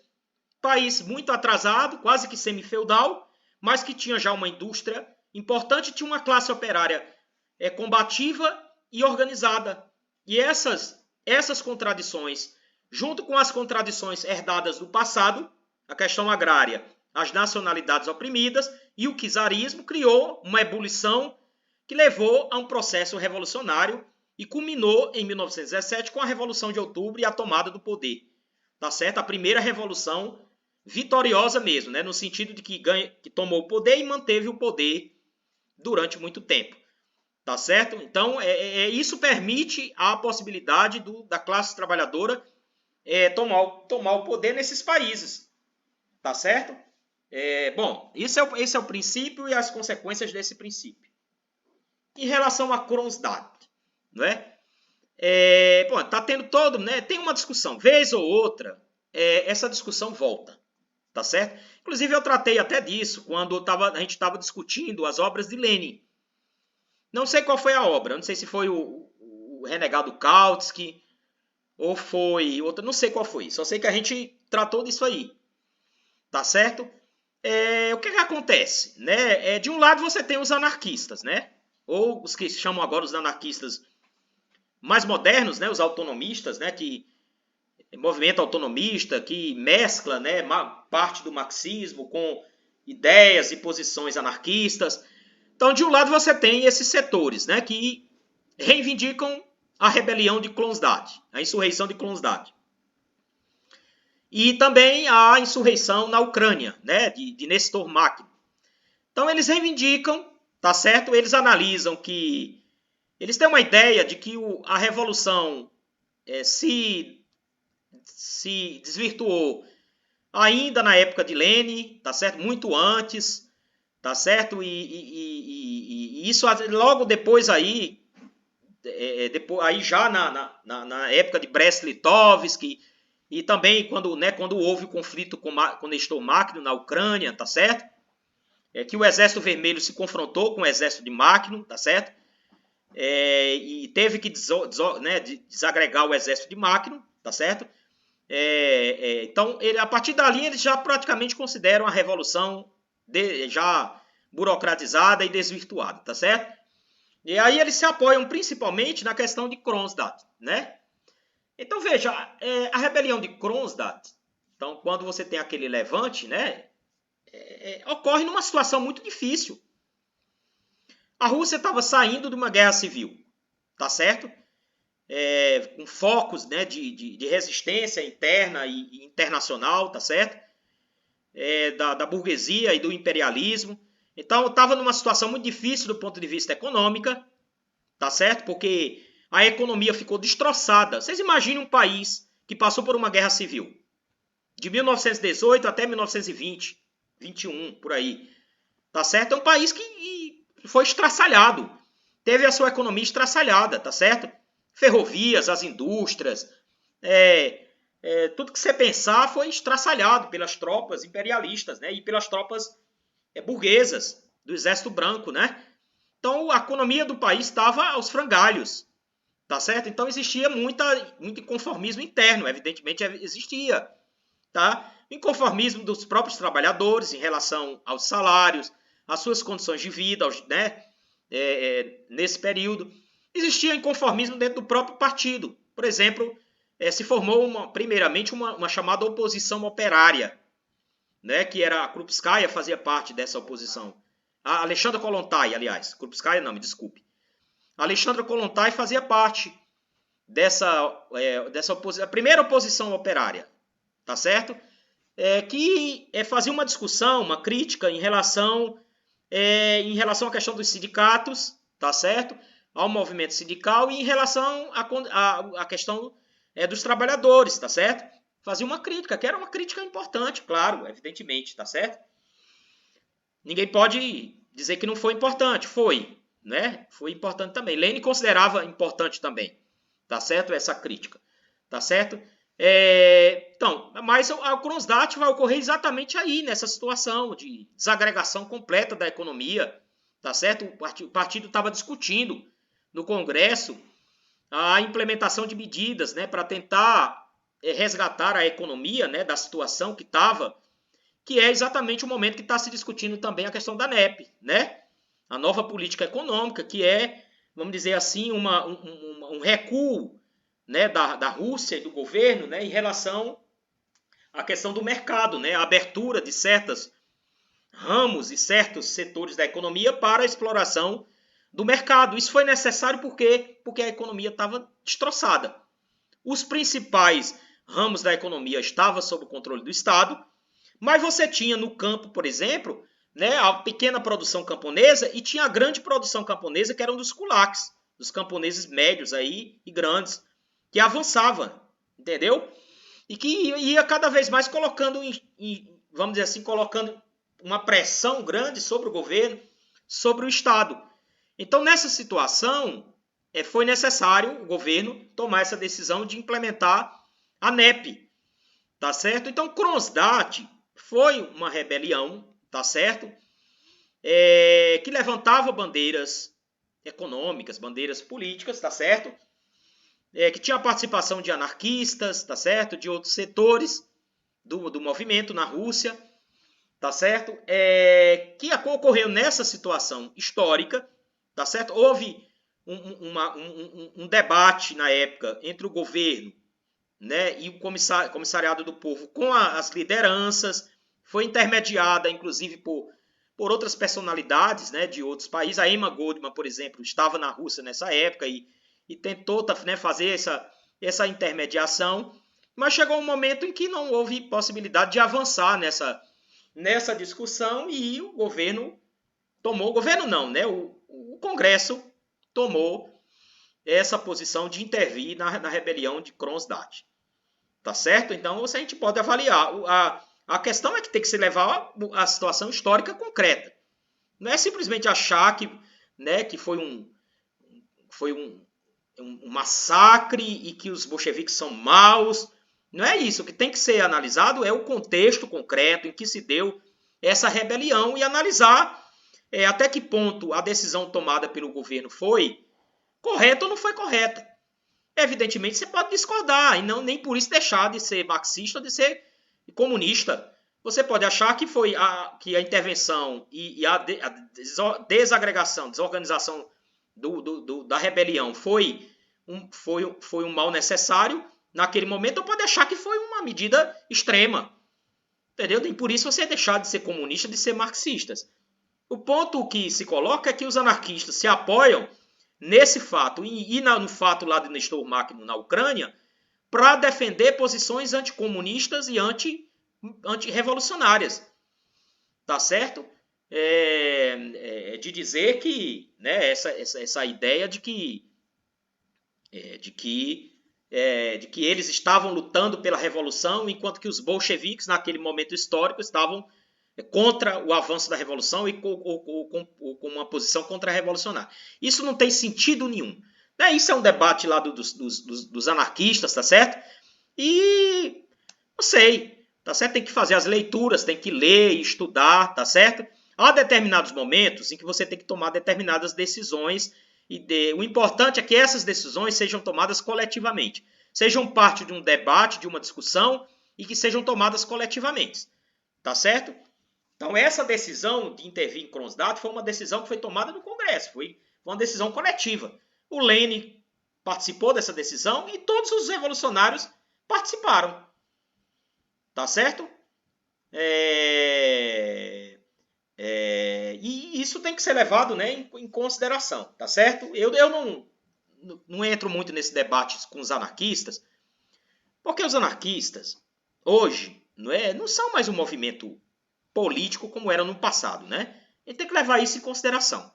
País muito atrasado, quase que semi-feudal, mas que tinha já uma indústria importante, tinha uma classe operária combativa e organizada. E essas contradições, junto com as contradições herdadas do passado, a questão agrária, as nacionalidades oprimidas e o czarismo, criou uma ebulição que levou a um processo revolucionário e culminou em 1917 com a Revolução de Outubro e a tomada do poder. Tá certo? A primeira revolução vitoriosa mesmo, né? No sentido de que tomou o poder e manteve o poder durante muito tempo. Tá certo? Então, isso permite a possibilidade da classe trabalhadora tomar o poder nesses países. Tá certo? Bom, esse é o princípio e as consequências desse princípio. Em relação a Kronstadt, não é? Bom, tá tendo todo, né? Tem uma discussão, vez ou outra, essa discussão volta, tá certo? Inclusive eu tratei até disso quando a gente estava discutindo as obras de Lenin. Não sei qual foi a obra, não sei se foi o Renegado Kautsky ou foi outra, não sei qual foi. Só sei que a gente tratou disso aí, tá certo? O que acontece, né? De um lado você tem os anarquistas, né? Ou os que se chamam agora os anarquistas mais modernos, né? Os autonomistas, né? Que movimento autonomista que mescla, né? Parte do marxismo com ideias e posições anarquistas. Então, de um lado você tem esses setores, né? Que reivindicam a rebelião de Kronstadt, a insurreição de Kronstadt. E também a insurreição na Ucrânia, né, de Nestor Makhno. Então eles reivindicam, tá certo? Eles analisam que eles têm uma ideia de que a revolução se desvirtuou ainda na época de Lenin, tá certo? Muito antes, tá certo? E isso logo depois aí já na época de Brest-Litovsk, e também quando houve o conflito com Nestor Makhno na Ucrânia, tá certo? Que o Exército Vermelho se confrontou com o Exército de Makhno, tá certo? E teve que desagregar o Exército de Makhno, tá certo? Então, a partir dali, eles já praticamente consideram a revolução já burocratizada e desvirtuada, tá certo? E aí eles se apoiam principalmente na questão de Kronstadt, né? Então, veja, a rebelião de Kronstadt, então, quando você tem aquele levante, né, ocorre numa situação muito difícil. A Rússia estava saindo de uma guerra civil, tá certo? Com focos, né, de resistência interna e internacional, tá certo? da burguesia e do imperialismo. Então, estava numa situação muito difícil do ponto de vista econômica, tá certo? Porque a economia ficou destroçada. Vocês imaginem um país que passou por uma guerra civil, de 1918 até 1920, 21, por aí, tá certo? É um país que foi estraçalhado, teve a sua economia estraçalhada, tá certo? Ferrovias, as indústrias, tudo que você pensar foi estraçalhado pelas tropas imperialistas, né? E pelas tropas burguesas do Exército Branco, né? Então a economia do país estava aos frangalhos, tá certo? Então existia muito inconformismo interno, evidentemente existia, tá? Inconformismo dos próprios trabalhadores em relação aos salários, às suas condições de vida, né? Nesse período. Existia inconformismo dentro do próprio partido. Por exemplo, se formou primeiramente uma chamada oposição operária, né, que era a Krupskaya, fazia parte dessa oposição. A Alexandra Kollontai, aliás. Krupskaya não, me desculpe. A Alexandra Kollontai fazia parte dessa oposição, a primeira oposição operária, tá certo? Que fazia uma discussão, uma crítica em relação à questão dos sindicatos, tá certo? Ao movimento sindical e em relação à questão dos trabalhadores, tá certo? Fazia uma crítica, que era uma crítica importante, claro, evidentemente, tá certo? Ninguém pode dizer que não foi importante, foi, né? Foi importante também. Lenin considerava importante também, tá certo? Essa crítica, tá certo? Então, mas a Kronstadt vai ocorrer exatamente aí, nessa situação de desagregação completa da economia, tá certo? O partido estava discutindo no Congresso a implementação de medidas, né, para tentar resgatar a economia, né, da situação que estava, que é exatamente o momento que está se discutindo também a questão da NEP, né? A nova política econômica, que vamos dizer assim, um recuo, né, da Rússia e do governo, né, em relação à questão do mercado, né, a abertura de certos ramos e certos setores da economia para a exploração do mercado. Isso foi necessário porque a economia estava destroçada. Os principais ramos da economia estavam sob o controle do Estado, mas você tinha no campo, por exemplo, né, a pequena produção camponesa e tinha a grande produção camponesa, que eram dos kulaks, dos camponeses médios aí e grandes, que avançava, entendeu? E que ia cada vez mais colocando, vamos dizer assim, colocando uma pressão grande sobre o governo, sobre o Estado. Então, nessa situação, foi necessário o governo tomar essa decisão de implementar a NEP, tá certo? Então, Kronstadt foi uma rebelião, tá certo? Que levantava bandeiras econômicas, bandeiras políticas, tá certo? Que tinha a participação de anarquistas, tá certo? De outros setores do movimento na Rússia, tá certo? Que ocorreu nessa situação histórica, tá certo? Houve um debate na época entre o governo, né, e o comissariado do povo com as lideranças, foi intermediada, inclusive, por outras personalidades, né, de outros países. A Emma Goldman, por exemplo, estava na Rússia nessa época e tentou, né, fazer essa intermediação, mas chegou um momento em que não houve possibilidade de avançar nessa discussão e o governo tomou, o governo não, né, o Congresso tomou essa posição de intervir na rebelião de Kronstadt. Tá certo? Então, a gente pode avaliar. A questão é que tem que se levar a situação histórica concreta. Não é simplesmente achar que, né, que foi um massacre e que os bolcheviques são maus. Não é isso. O que tem que ser analisado é o contexto concreto em que se deu essa rebelião e analisar até que ponto a decisão tomada pelo governo foi correta ou não foi correta. Evidentemente, você pode discordar e nem por isso deixar de ser marxista ou de ser comunista. Você pode achar que que a intervenção e a desagregação, desorganização da rebelião foi um mal necessário naquele momento, ou pode achar que foi uma medida extrema. Entendeu? Nem por isso você deixar de ser comunista, de ser marxistas. O ponto que se coloca é que os anarquistas se apoiam nesse fato e no fato lá de Nestor Makhno na Ucrânia para defender posições anticomunistas e antirrevolucionárias, tá certo? De dizer que, né, essa ideia de que eles estavam lutando pela revolução, enquanto que os bolcheviques, naquele momento histórico, estavam contra o avanço da revolução e com uma posição contra-revolucionária. Isso não tem sentido nenhum. Né? Isso é um debate lá dos anarquistas, tá certo? E não sei, tá certo? Tem que fazer as leituras, tem que ler e estudar, tá certo? Há determinados momentos em que você tem que tomar determinadas decisões e o importante é que essas decisões sejam tomadas coletivamente, sejam parte de um debate, de uma discussão e que sejam tomadas coletivamente, tá certo? Então essa decisão de intervir em Kronstadt foi uma decisão que foi tomada no Congresso, foi uma decisão coletiva. O Lenin participou dessa decisão e todos os revolucionários participaram, tá certo? E isso tem que ser levado, né, em consideração, tá certo? Eu não entro muito nesse debate com os anarquistas, porque os anarquistas, hoje, não são mais um movimento político como era no passado, né? A gente tem que levar isso em consideração,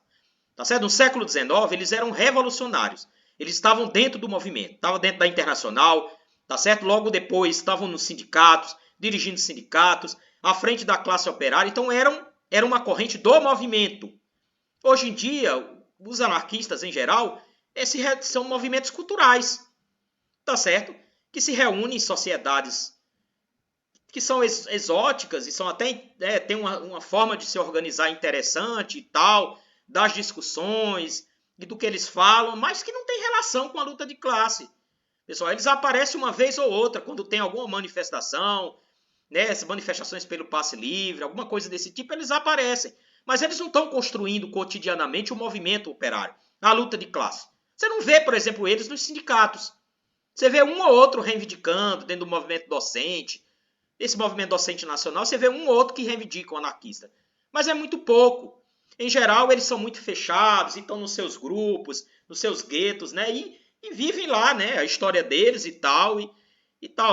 tá certo? No século XIX, eles eram revolucionários, eles estavam dentro do movimento, estavam dentro da Internacional, tá certo? Logo depois estavam nos sindicatos, dirigindo sindicatos, à frente da classe operária, então era uma corrente do movimento. Hoje em dia, os anarquistas em geral, são movimentos culturais, tá certo? Que se reúnem em sociedades que são exóticas e são até tem uma forma de se organizar interessante e tal, das discussões e do que eles falam, mas que não tem relação com a luta de classe. Pessoal, eles aparecem uma vez ou outra quando tem alguma manifestação, né, essas manifestações pelo passe livre, alguma coisa desse tipo, eles aparecem. Mas eles não estão construindo cotidianamente o movimento operário, a luta de classe. Você não vê, por exemplo, eles nos sindicatos. Você vê um ou outro reivindicando dentro do movimento docente, esse movimento docente nacional, você vê um ou outro que reivindica o anarquista. Mas é muito pouco. Em geral, eles são muito fechados, e estão nos seus grupos, nos seus guetos, né, e vivem lá, né, a história deles e tal.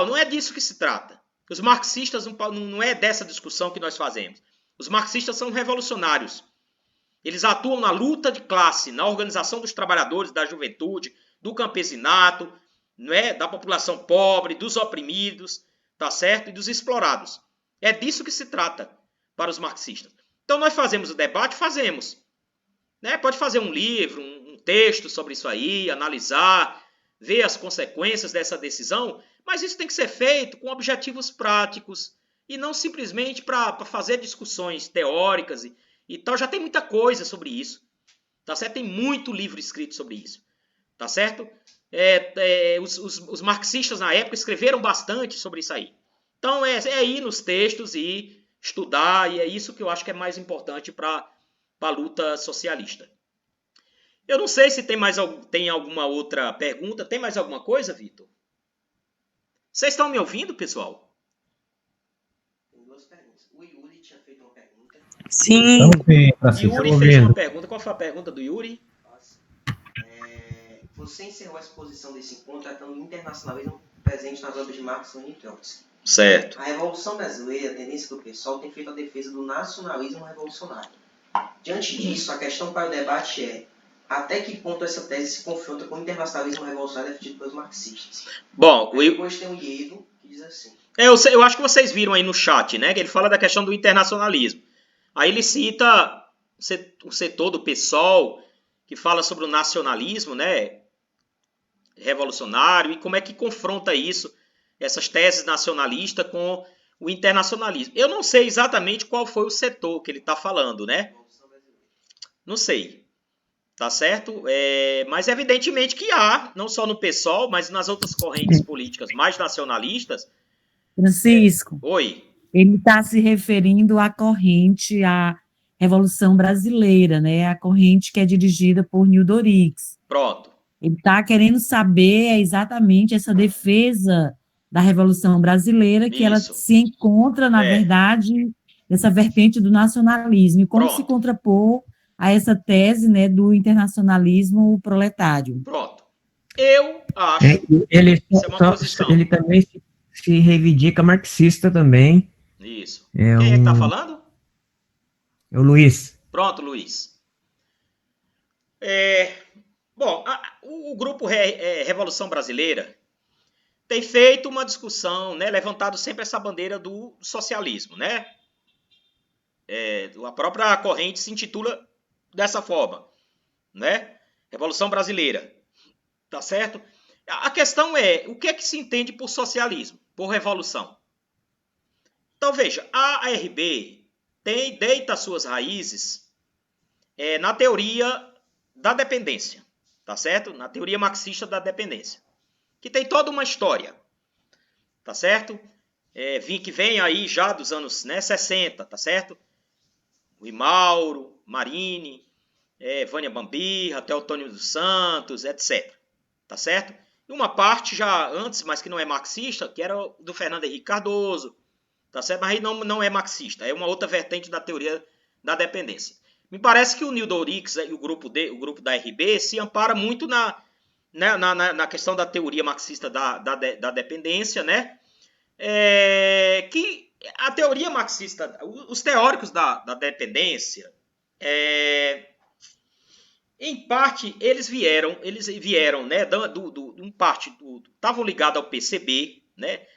Não é disso que se trata. Os marxistas não é dessa discussão que nós fazemos. Os marxistas são revolucionários. Eles atuam na luta de classe, na organização dos trabalhadores, da juventude, do campesinato, né, da população pobre, dos oprimidos, tá certo? E dos explorados. É disso que se trata para os marxistas. Então nós fazemos o debate? Fazemos. Né? Pode fazer um livro, um texto sobre isso aí, analisar, ver as consequências dessa decisão, mas isso tem que ser feito com objetivos práticos e não simplesmente para fazer discussões teóricas e tal. Já tem muita coisa sobre isso, tá certo? Tem muito livro escrito sobre isso, tá certo? Os marxistas na época escreveram bastante sobre isso aí. Então é ir nos textos e estudar, e é isso que eu acho que é mais importante para a luta socialista. Eu não sei se tem alguma outra pergunta. Tem mais alguma coisa, Vitor? Vocês estão me ouvindo, pessoal? Tem duas perguntas. O Yuri tinha feito uma pergunta. Sim. Yuri fez uma pergunta. Qual foi a pergunta do Yuri? Você encerrou a exposição desse encontro tratando do internacionalismo presente nas obras de Marx, Lenin e Trotsky. Certo. A Revolução Brasileira, a tendência do PSOL, tem feito a defesa do nacionalismo revolucionário. Diante disso, a questão para o debate é: até que ponto essa tese se confronta com o internacionalismo revolucionário defendido pelos marxistas? Bom, depois tem o Iedo, que diz assim. Eu acho que vocês viram aí no chat, né? Que ele fala da questão do internacionalismo. Aí ele cita o setor do PSOL, que fala sobre o nacionalismo, né, revolucionário, e como é que confronta isso, essas teses nacionalistas, com o internacionalismo. Eu não sei exatamente qual foi o setor que ele está falando, né? Não sei. Tá certo? Mas evidentemente que há, não só no PSOL, mas nas outras correntes políticas mais nacionalistas. Francisco. Oi. Ele está se referindo à corrente, à Revolução Brasileira, né? A corrente que é dirigida por Nildo Rix. Pronto. Ele está querendo saber exatamente essa defesa da Revolução Brasileira, que ela se encontra, na verdade, nessa vertente do nacionalismo, e como se contrapor a essa tese, né, do internacionalismo proletário. Pronto. Eu acho ele isso é uma posição. Ele também se reivindica marxista também, Isso. É Quem é que está falando? É o Luiz. Pronto, Luiz. Bom, o grupo Revolução Brasileira tem feito uma discussão, né, levantado sempre essa bandeira do socialismo, né? A própria corrente se intitula dessa forma, né? Revolução Brasileira, tá certo? A questão é, o que é que se entende por socialismo, por revolução? Então, veja, a ARB deita suas raízes na teoria da dependência, tá certo? Na teoria marxista da dependência, que tem toda uma história, tá certo? Que vem aí já dos anos 60, tá certo? O Mauro, Marini, Vânia Bambirra, Teotônio dos Santos, etc. Tá certo? E uma parte já antes, mas que não é marxista, que era do Fernando Henrique Cardoso, tá certo? Mas aí não é marxista, é uma outra vertente da teoria da dependência. Me parece que o Nildo Oryx e o grupo da RB se ampara muito na questão da teoria marxista da dependência, né? Que a teoria marxista, os teóricos da dependência, em parte, eles vieram, né, estavam ligados ao PCB, né,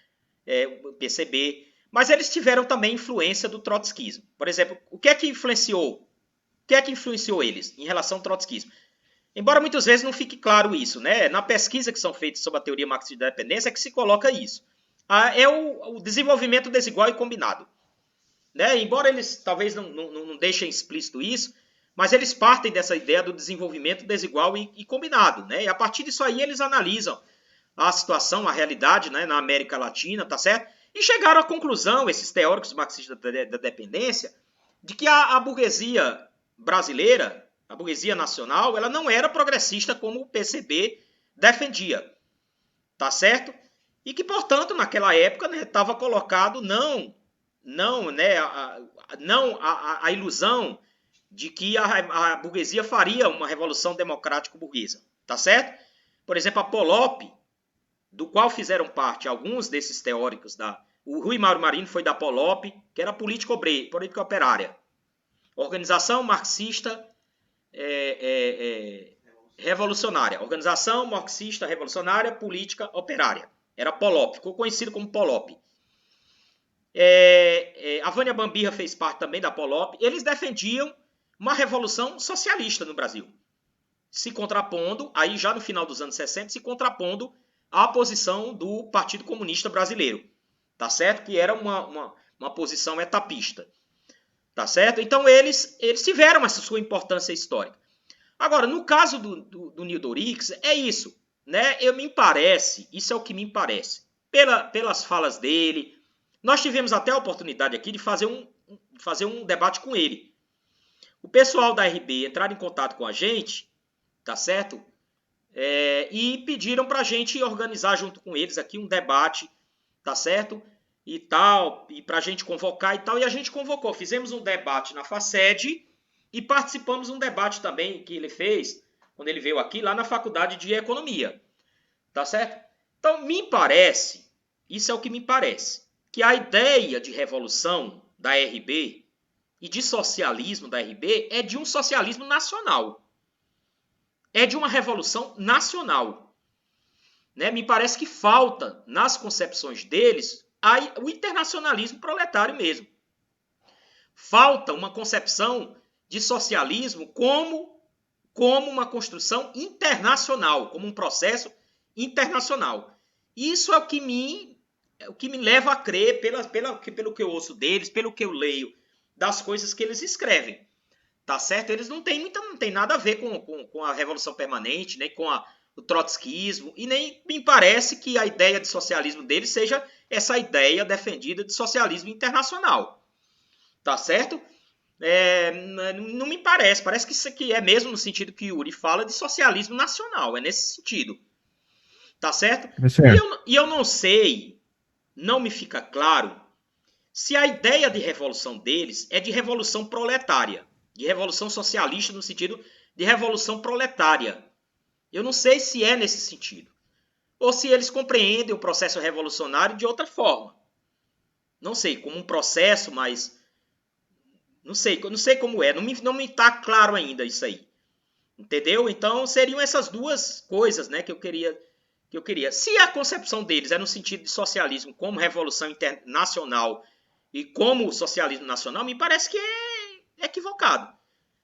PCB, mas eles tiveram também influência do trotskismo. Por exemplo, o que é que influenciou eles em relação ao trotskismo? Embora muitas vezes não fique claro isso, né, na pesquisa que são feitas sobre a teoria marxista da dependência é que se coloca isso. É o desenvolvimento desigual e combinado, né? Embora eles talvez não deixem explícito isso, mas eles partem dessa ideia do desenvolvimento desigual e combinado, né? E a partir disso aí eles analisam a situação, a realidade, né, na América Latina, tá certo? E chegaram à conclusão, esses teóricos marxistas da dependência, de que a burguesia brasileira, a burguesia nacional, ela não era progressista como o PCB defendia, tá certo? E que, portanto, naquela época estava colocado a ilusão de que a burguesia faria uma revolução democrático-burguesa, tá certo? Por exemplo, a POLOP, do qual fizeram parte alguns desses teóricos, o Rui Mauro Marini foi da POLOP, que era política operária, organização marxista revolucionária, organização marxista revolucionária política operária, era POLOP, ficou conhecido como POLOP. A Vânia Bambirra fez parte também da POLOP. Eles defendiam uma revolução socialista no Brasil, se contrapondo, aí já no final dos anos 60, se contrapondo à posição do Partido Comunista Brasileiro, tá certo? Que era uma posição etapista, tá certo? Então eles tiveram essa sua importância histórica. Agora, no caso do Nildo Oryx, é isso, né? Isso é o que me parece. Pelas falas dele, nós tivemos até a oportunidade aqui de fazer um debate com ele. O pessoal da RB entraram em contato com a gente, tá certo? E pediram para a gente organizar junto com eles aqui um debate, tá certo? E tal, e para a gente convocar e tal. E a gente convocou, fizemos um debate na FACED e participamos de um debate também que ele fez, quando ele veio aqui, lá na Faculdade de Economia, tá certo? Então, me parece, isso é o que me parece, que a ideia de revolução da RB e de socialismo da RB é de um socialismo nacional. É de uma revolução nacional. Né? Me parece que falta, nas concepções deles, o internacionalismo proletário mesmo. Falta uma concepção de socialismo como uma construção internacional, como um processo internacional. Isso é o que me leva a crer, pelo que eu ouço deles, pelo que eu leio, das coisas que eles escrevem. Tá certo? Eles não têm nada a ver com a Revolução Permanente, nem com o trotskismo, e nem me parece que a ideia de socialismo deles seja essa ideia defendida de socialismo internacional. Tá certo? Não me parece. Parece que isso aqui é mesmo no sentido que o Yuri fala de socialismo nacional. É nesse sentido. Tá certo? E eu não sei, não me fica claro, se a ideia de revolução deles é de revolução proletária, de revolução socialista no sentido de revolução proletária. Eu não sei se é nesse sentido. Ou se eles compreendem o processo revolucionário de outra forma. não sei, como um processo, mas não sei como é, não me tá claro ainda isso aí. Entendeu? Então seriam essas duas coisas, né, que eu queria. Se a concepção deles é no sentido de socialismo como revolução internacional e como socialismo nacional, me parece que é equivocado.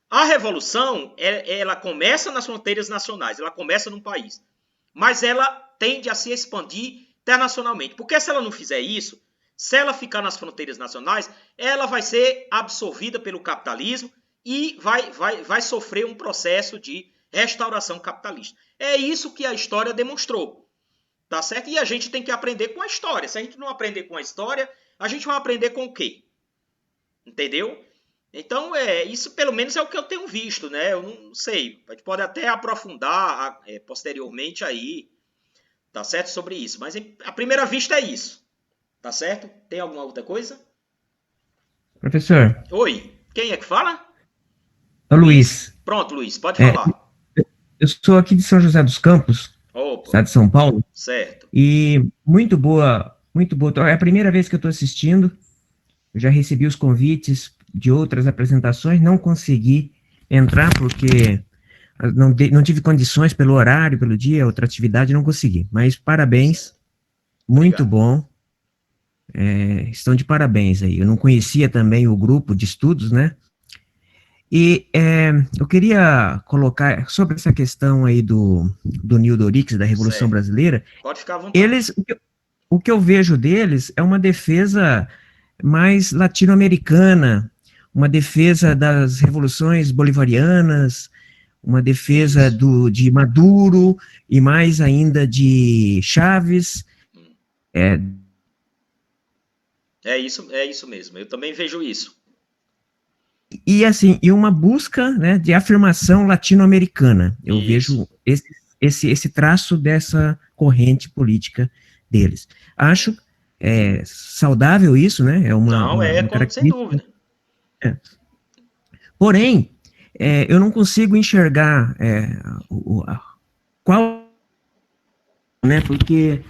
A revolução, ela começa nas fronteiras nacionais, ela começa num país, mas ela tende a se expandir internacionalmente. Porque se ela não fizer isso, se ela ficar nas fronteiras nacionais, ela vai ser absorvida pelo capitalismo e vai sofrer um processo de restauração capitalista. É isso que a história demonstrou, tá certo? E a gente tem que aprender com a história. Se a gente não aprender com a história, a gente vai aprender com o quê? Entendeu? Então, isso pelo menos é o que eu tenho visto, né? Eu não sei, a gente pode até aprofundar posteriormente aí, tá certo? Sobre isso, mas à primeira vista é isso, tá certo? Tem alguma outra coisa? Professor. Oi, quem é que fala? É o Luiz. Pronto, Luiz, pode falar. Eu sou aqui de São José dos Campos, estado de São Paulo. Certo. E muito boa. É a primeira vez que eu estou assistindo. Eu já recebi os convites de outras apresentações, não consegui entrar porque não tive condições pelo horário, pelo dia, outra atividade, não consegui. Mas parabéns, muito Obrigado. bom. Estão de parabéns aí. Eu não conhecia também o grupo de estudos, né? E eu queria colocar sobre essa questão aí do Nildo Orix, da Revolução Brasileira. Pode ficar à vontade. O que eu vejo deles é uma defesa mais latino-americana, uma defesa das revoluções bolivarianas, uma defesa de Maduro e mais ainda de Chávez. É isso mesmo, eu também vejo isso. E assim, uma busca, né, de afirmação latino-americana. Eu vejo esse traço dessa corrente política deles. Acho saudável isso, né? É uma sem dúvida. Porém, eu não consigo enxergar qual, né? Porque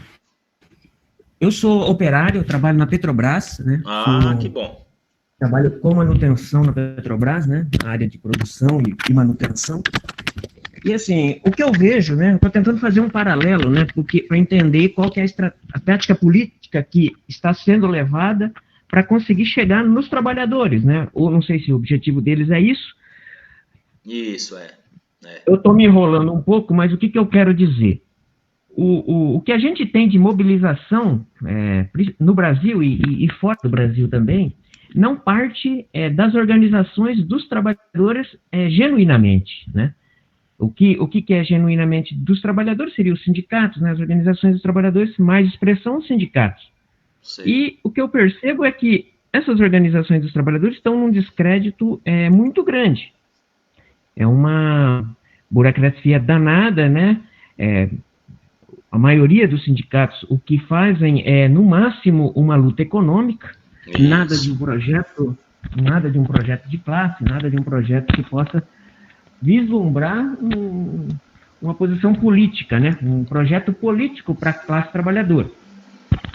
eu sou operário, eu trabalho na Petrobras, né? Que bom. Trabalho com manutenção na Petrobras, né? Na área de produção e manutenção. E assim, o que eu vejo, né? Estou tentando fazer um paralelo, né? Para entender qual que é a tática política que está sendo levada para conseguir chegar nos trabalhadores, né? Ou não sei se o objetivo deles é isso. Isso, Eu estou me enrolando um pouco, mas o que eu quero dizer? O que a gente tem de mobilização no Brasil e fora do Brasil também, não parte das organizações dos trabalhadores genuinamente, né? O que é genuinamente dos trabalhadores seria os sindicatos, né? As organizações dos trabalhadores, mais expressão, os sindicatos. Sim. E o que eu percebo é que essas organizações dos trabalhadores estão num descrédito muito grande. É uma burocracia danada, né? A maioria dos sindicatos, o que fazem é, no máximo, uma luta econômica, nada de um projeto de classe, nada de um projeto que possa vislumbrar uma posição política, né? Um projeto político para a classe trabalhadora.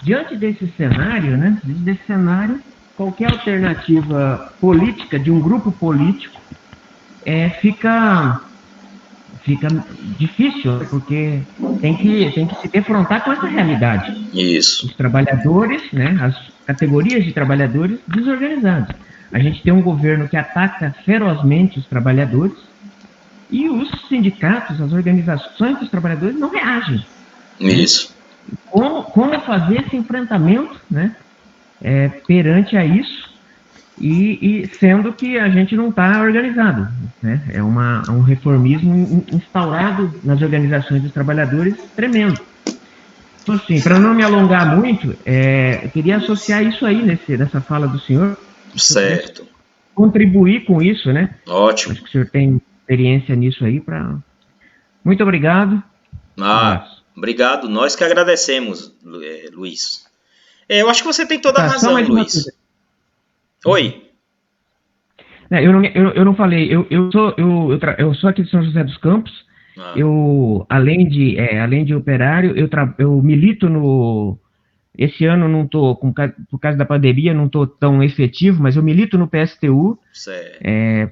Diante desse cenário, qualquer alternativa política de um grupo político fica difícil, porque tem que se defrontar com essa realidade. Isso. Os trabalhadores, né, as categorias de trabalhadores desorganizados. A gente tem um governo que ataca ferozmente os trabalhadores e os sindicatos, as organizações dos trabalhadores não reagem. Isso. Como fazer esse enfrentamento, né, perante a isso, e sendo que a gente não está organizado, né? É um reformismo instaurado nas organizações dos trabalhadores tremendo. Então, assim, para não me alongar muito, eu queria associar isso aí nessa fala do senhor. Certo. Contribuir com isso, né? Ótimo. Acho que o senhor tem experiência nisso aí. Muito obrigado. Obrigado. Nós que agradecemos, Luiz. Eu acho que você tem toda a razão, Luiz. Oi. Eu não falei. Eu sou aqui de São José dos Campos. Eu, além de operário, eu milito Esse ano não estou, por causa da pandemia, não estou tão efetivo, mas eu milito no PSTU,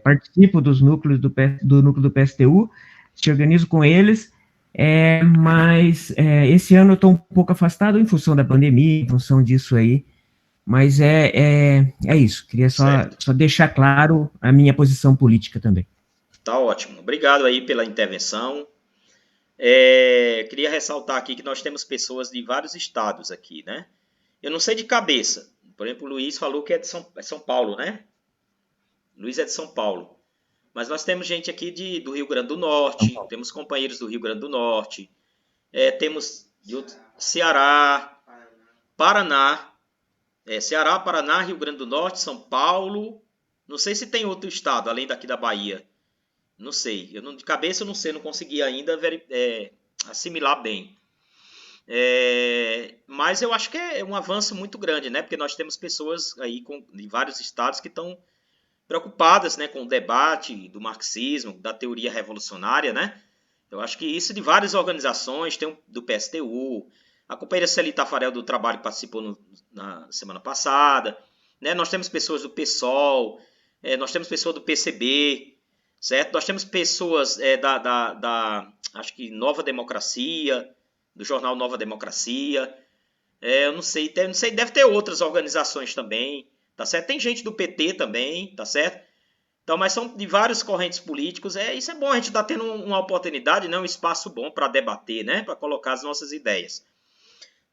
participo dos núcleos do núcleo do PSTU, se organizo com eles, mas esse ano eu estou um pouco afastado em função da pandemia, em função disso aí, mas é isso, queria só deixar claro a minha posição política também. Tá ótimo, obrigado aí pela intervenção. Queria ressaltar aqui que nós temos pessoas de vários estados aqui, né? Eu não sei de cabeça. Por exemplo, o Luiz falou que é de São Paulo, né? Luiz é de São Paulo. Mas nós temos gente aqui do Rio Grande do Norte, temos companheiros do Rio Grande do Norte, temos Ceará, Paraná, Ceará, Paraná, Rio Grande do Norte, São Paulo. Não sei se tem outro estado, além daqui da Bahia. Não sei, de cabeça eu não sei, não consegui ainda assimilar bem. Mas eu acho que é um avanço muito grande, né? Porque nós temos pessoas aí de vários estados que estão preocupadas, né, com o debate do marxismo, da teoria revolucionária, né? Eu acho que isso de várias organizações, tem do PSTU, a companheira Celi Tafarel do Trabalho participou na semana passada, né? Nós temos pessoas do PSOL, nós temos pessoas do PCB, certo? Nós temos pessoas acho que Nova Democracia, do jornal Nova Democracia, eu não sei, deve ter outras organizações também, tá certo? Tem gente do PT também, tá certo? Então, mas são de vários correntes políticos, isso é bom, a gente tá tendo uma oportunidade, né? Um espaço bom para debater, né? Para colocar as nossas ideias,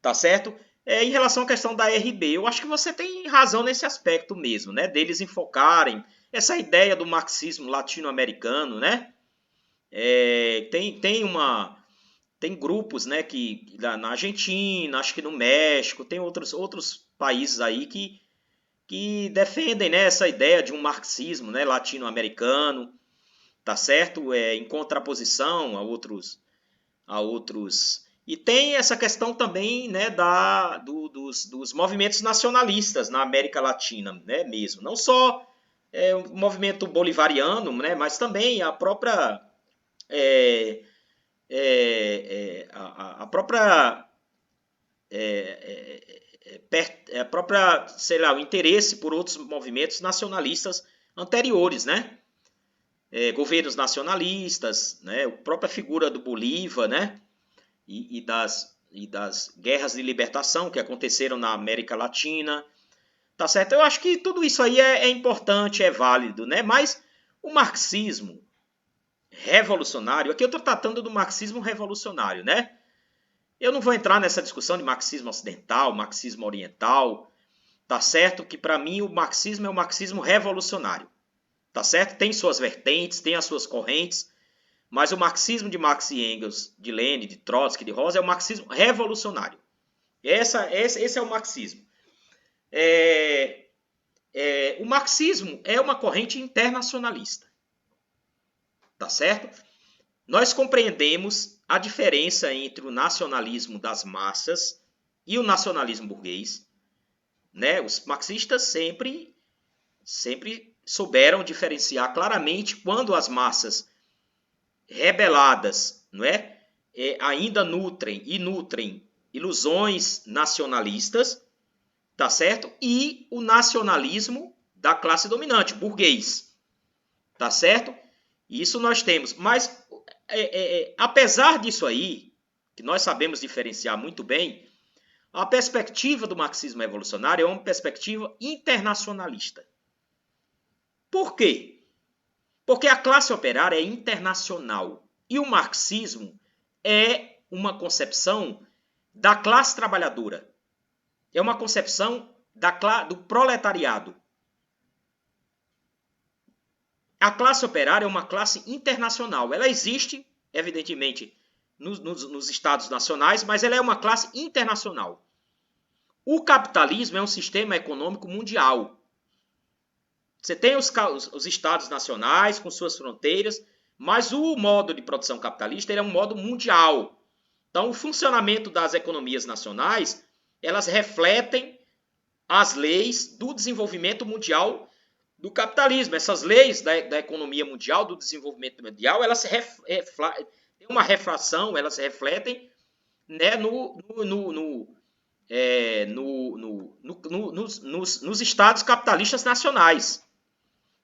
tá certo? Em relação à questão da RB, eu acho que você tem razão nesse aspecto mesmo, né? Deles enfocarem essa ideia do marxismo latino-americano, né? Tem grupos, né, que na Argentina, acho que no México, tem outros países aí que defendem, né, essa ideia de um marxismo, né, latino-americano, tá certo? Em contraposição a outros. E tem essa questão também, né, dos movimentos nacionalistas na América Latina, né, mesmo. Não só o movimento bolivariano, né, mas também a própria sei lá, o interesse por outros movimentos nacionalistas anteriores, né? Governos nacionalistas, né? A própria figura do Bolívar, né? E das guerras de libertação que aconteceram na América Latina, tá certo? Eu acho que tudo isso aí é importante, é válido, né? Mas o marxismo revolucionário, aqui eu estou tratando do marxismo revolucionário, né? Eu não vou entrar nessa discussão de marxismo ocidental, marxismo oriental, tá certo? Que para mim o marxismo é o marxismo revolucionário, tá certo? Tem suas vertentes, tem as suas correntes, mas o marxismo de Marx e Engels, de Lenin, de Trotsky, de Rosa, é o marxismo revolucionário. Esse é o marxismo. O marxismo é uma corrente internacionalista, tá certo? Nós compreendemos a diferença entre o nacionalismo das massas e o nacionalismo burguês, né? Os marxistas sempre souberam diferenciar claramente quando as massas rebeladas, não é? Ainda nutrem ilusões nacionalistas, tá certo? E o nacionalismo da classe dominante, burguês, tá certo? Isso nós temos, mas apesar disso aí, que nós sabemos diferenciar muito bem, a perspectiva do marxismo revolucionário é uma perspectiva internacionalista. Por quê? Porque a classe operária é internacional e o marxismo é uma concepção da classe trabalhadora. É uma concepção do proletariado. A classe operária é uma classe internacional. Ela existe, evidentemente, nos estados nacionais, mas ela é uma classe internacional. O capitalismo é um sistema econômico mundial. Você tem os estados nacionais com suas fronteiras, mas o modo de produção capitalista é um modo mundial. Então, o funcionamento das economias nacionais, elas refletem as leis do desenvolvimento mundial do capitalismo. Essas leis da economia mundial, do desenvolvimento mundial, elas têm uma refração, elas se refletem, né, nos estados capitalistas nacionais.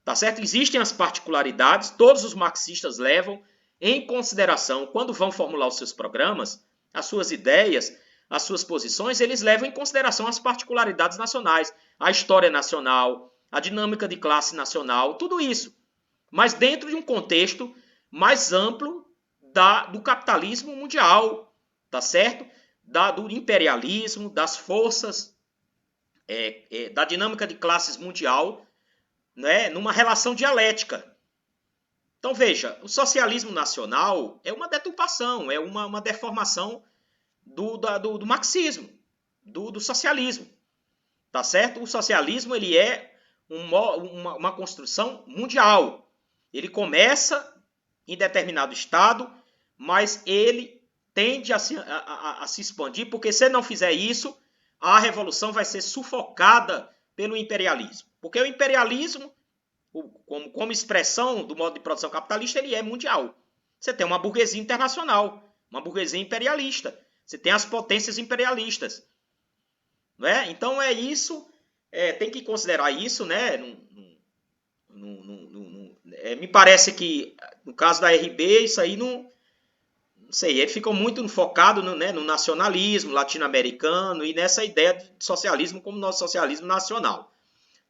Tá certo? Existem as particularidades, todos os marxistas levam em consideração, quando vão formular os seus programas, as suas ideias, as suas posições, eles levam em consideração as particularidades nacionais, a história nacional, a dinâmica de classe nacional, tudo isso. Mas dentro de um contexto mais amplo do capitalismo mundial, tá certo? Do imperialismo, das forças, da dinâmica de classes mundial, né, numa relação dialética. Então, veja, o socialismo nacional é uma deturpação, é uma deformação do marxismo, do socialismo. Tá certo? O socialismo ele é uma construção mundial. Ele começa em determinado estado, mas ele tende a se expandir, porque se não fizer isso, a revolução vai ser sufocada pelo imperialismo. Porque o imperialismo, como expressão do modo de produção capitalista, ele é mundial. Você tem uma burguesia internacional, uma burguesia imperialista. Você tem as potências imperialistas. Não é? Então é isso, tem que considerar isso, né? Me parece que no caso da RB, isso aí não sei, eles ficam muito focados no nacionalismo latino-americano e nessa ideia de socialismo como nosso socialismo nacional.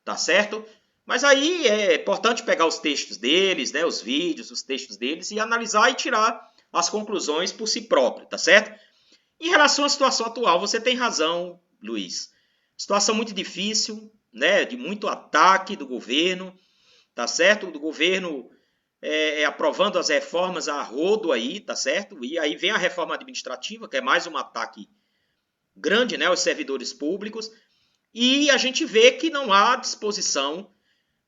Tá certo? Mas aí é importante pegar os textos deles, né, os vídeos, os textos deles e analisar e tirar as conclusões por si próprio, tá certo? Em relação à situação atual, você tem razão, Luiz. Situação muito difícil, né, de muito ataque do governo, tá certo? Do governo aprovando as reformas a rodo aí, tá certo? E aí vem a reforma administrativa, que é mais um ataque grande, né, aos servidores públicos. E a gente vê que não há disposição,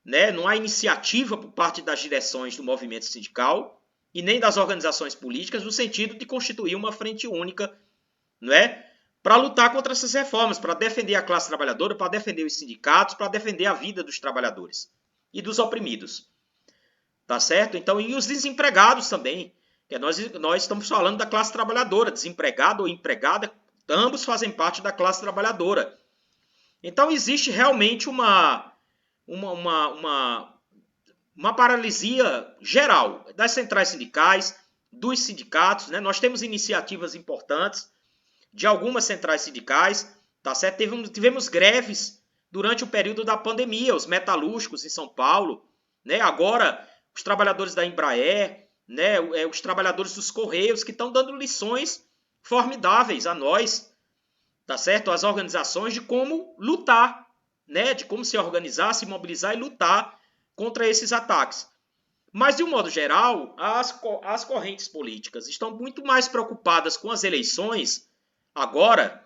né, não há iniciativa por parte das direções do movimento sindical e nem das organizações políticas no sentido de constituir uma frente única, não é, para lutar contra essas reformas, para defender a classe trabalhadora, para defender os sindicatos, para defender a vida dos trabalhadores e dos oprimidos. Tá certo? Então, e os desempregados também, que nós estamos falando da classe trabalhadora, desempregado ou empregada, ambos fazem parte da classe trabalhadora. Então, existe realmente uma paralisia geral das centrais sindicais, dos sindicatos, né? Nós temos iniciativas importantes de algumas centrais sindicais, tá certo? Tivemos greves durante o período da pandemia, os metalúrgicos em São Paulo, né? Agora, os trabalhadores da Embraer, né? Os trabalhadores dos Correios, que estão dando lições formidáveis a nós, tá certo? As organizações de como lutar, né? De como se organizar, se mobilizar e lutar contra esses ataques. Mas, de um modo geral, as correntes políticas estão muito mais preocupadas com as eleições, agora,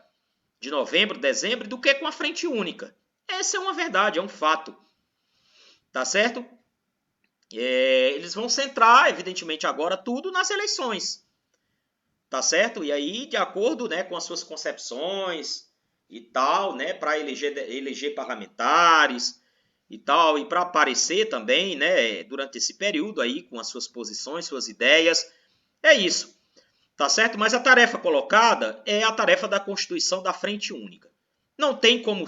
de novembro, dezembro, do que com a frente única. Essa é uma verdade, é um fato. Tá certo? Eles vão centrar, evidentemente, agora tudo nas eleições. Tá certo? E aí, de acordo, né, com as suas concepções e tal, né, para eleger parlamentares e tal, e para aparecer também, né, durante esse período aí, com as suas posições, suas ideias. É isso. Tá certo? Mas a tarefa colocada é a tarefa da constituição da frente única. Não tem como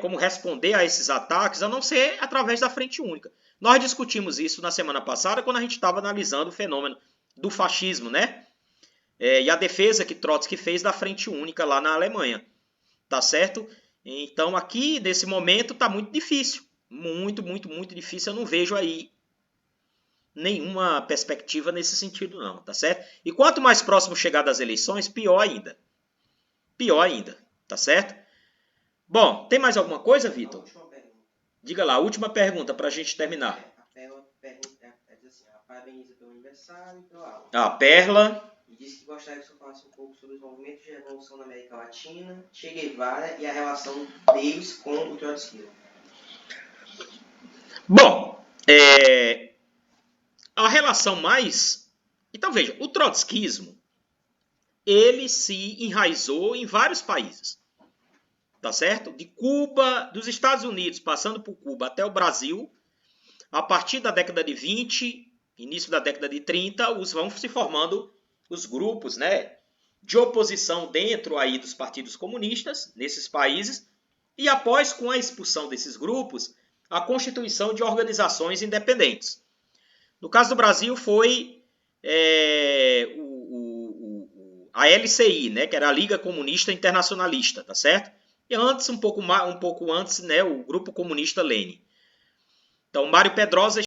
como responder a esses ataques, a não ser através da frente única. Nós discutimos isso na semana passada, quando a gente estava analisando o fenômeno do fascismo, né? E a defesa que Trotsky fez da frente única lá na Alemanha. Tá certo? Então, aqui, nesse momento, está muito difícil. Muito, muito, muito difícil. Eu não vejo aí nenhuma perspectiva nesse sentido, não. Tá certo? E quanto mais próximo chegar das eleições, pior ainda. Pior ainda. Tá certo? Bom, tem mais alguma coisa, Vitor? Diga lá, a última pergunta para a gente terminar. A pergunta diz assim, parabeniza pelo aniversário e pela aula. A Perla. E disse que gostaria que você falasse um pouco sobre os movimentos de revolução na América Latina, Che Guevara e a relação deles com o trotskismo. Bom, a relação mais... Então, veja, o trotskismo, ele se enraizou em vários países. Tá certo? De Cuba, dos Estados Unidos, passando por Cuba até o Brasil, a partir da década de 20, início da década de 30, vão se formando os grupos, né, de oposição dentro aí dos partidos comunistas, nesses países, e após, com a expulsão desses grupos, a constituição de organizações independentes. No caso do Brasil foi a LCI, né, que era a Liga Comunista Internacionalista, tá certo? E antes, um pouco antes, né, o Grupo Comunista Lênin. Então, Mário Pedrosa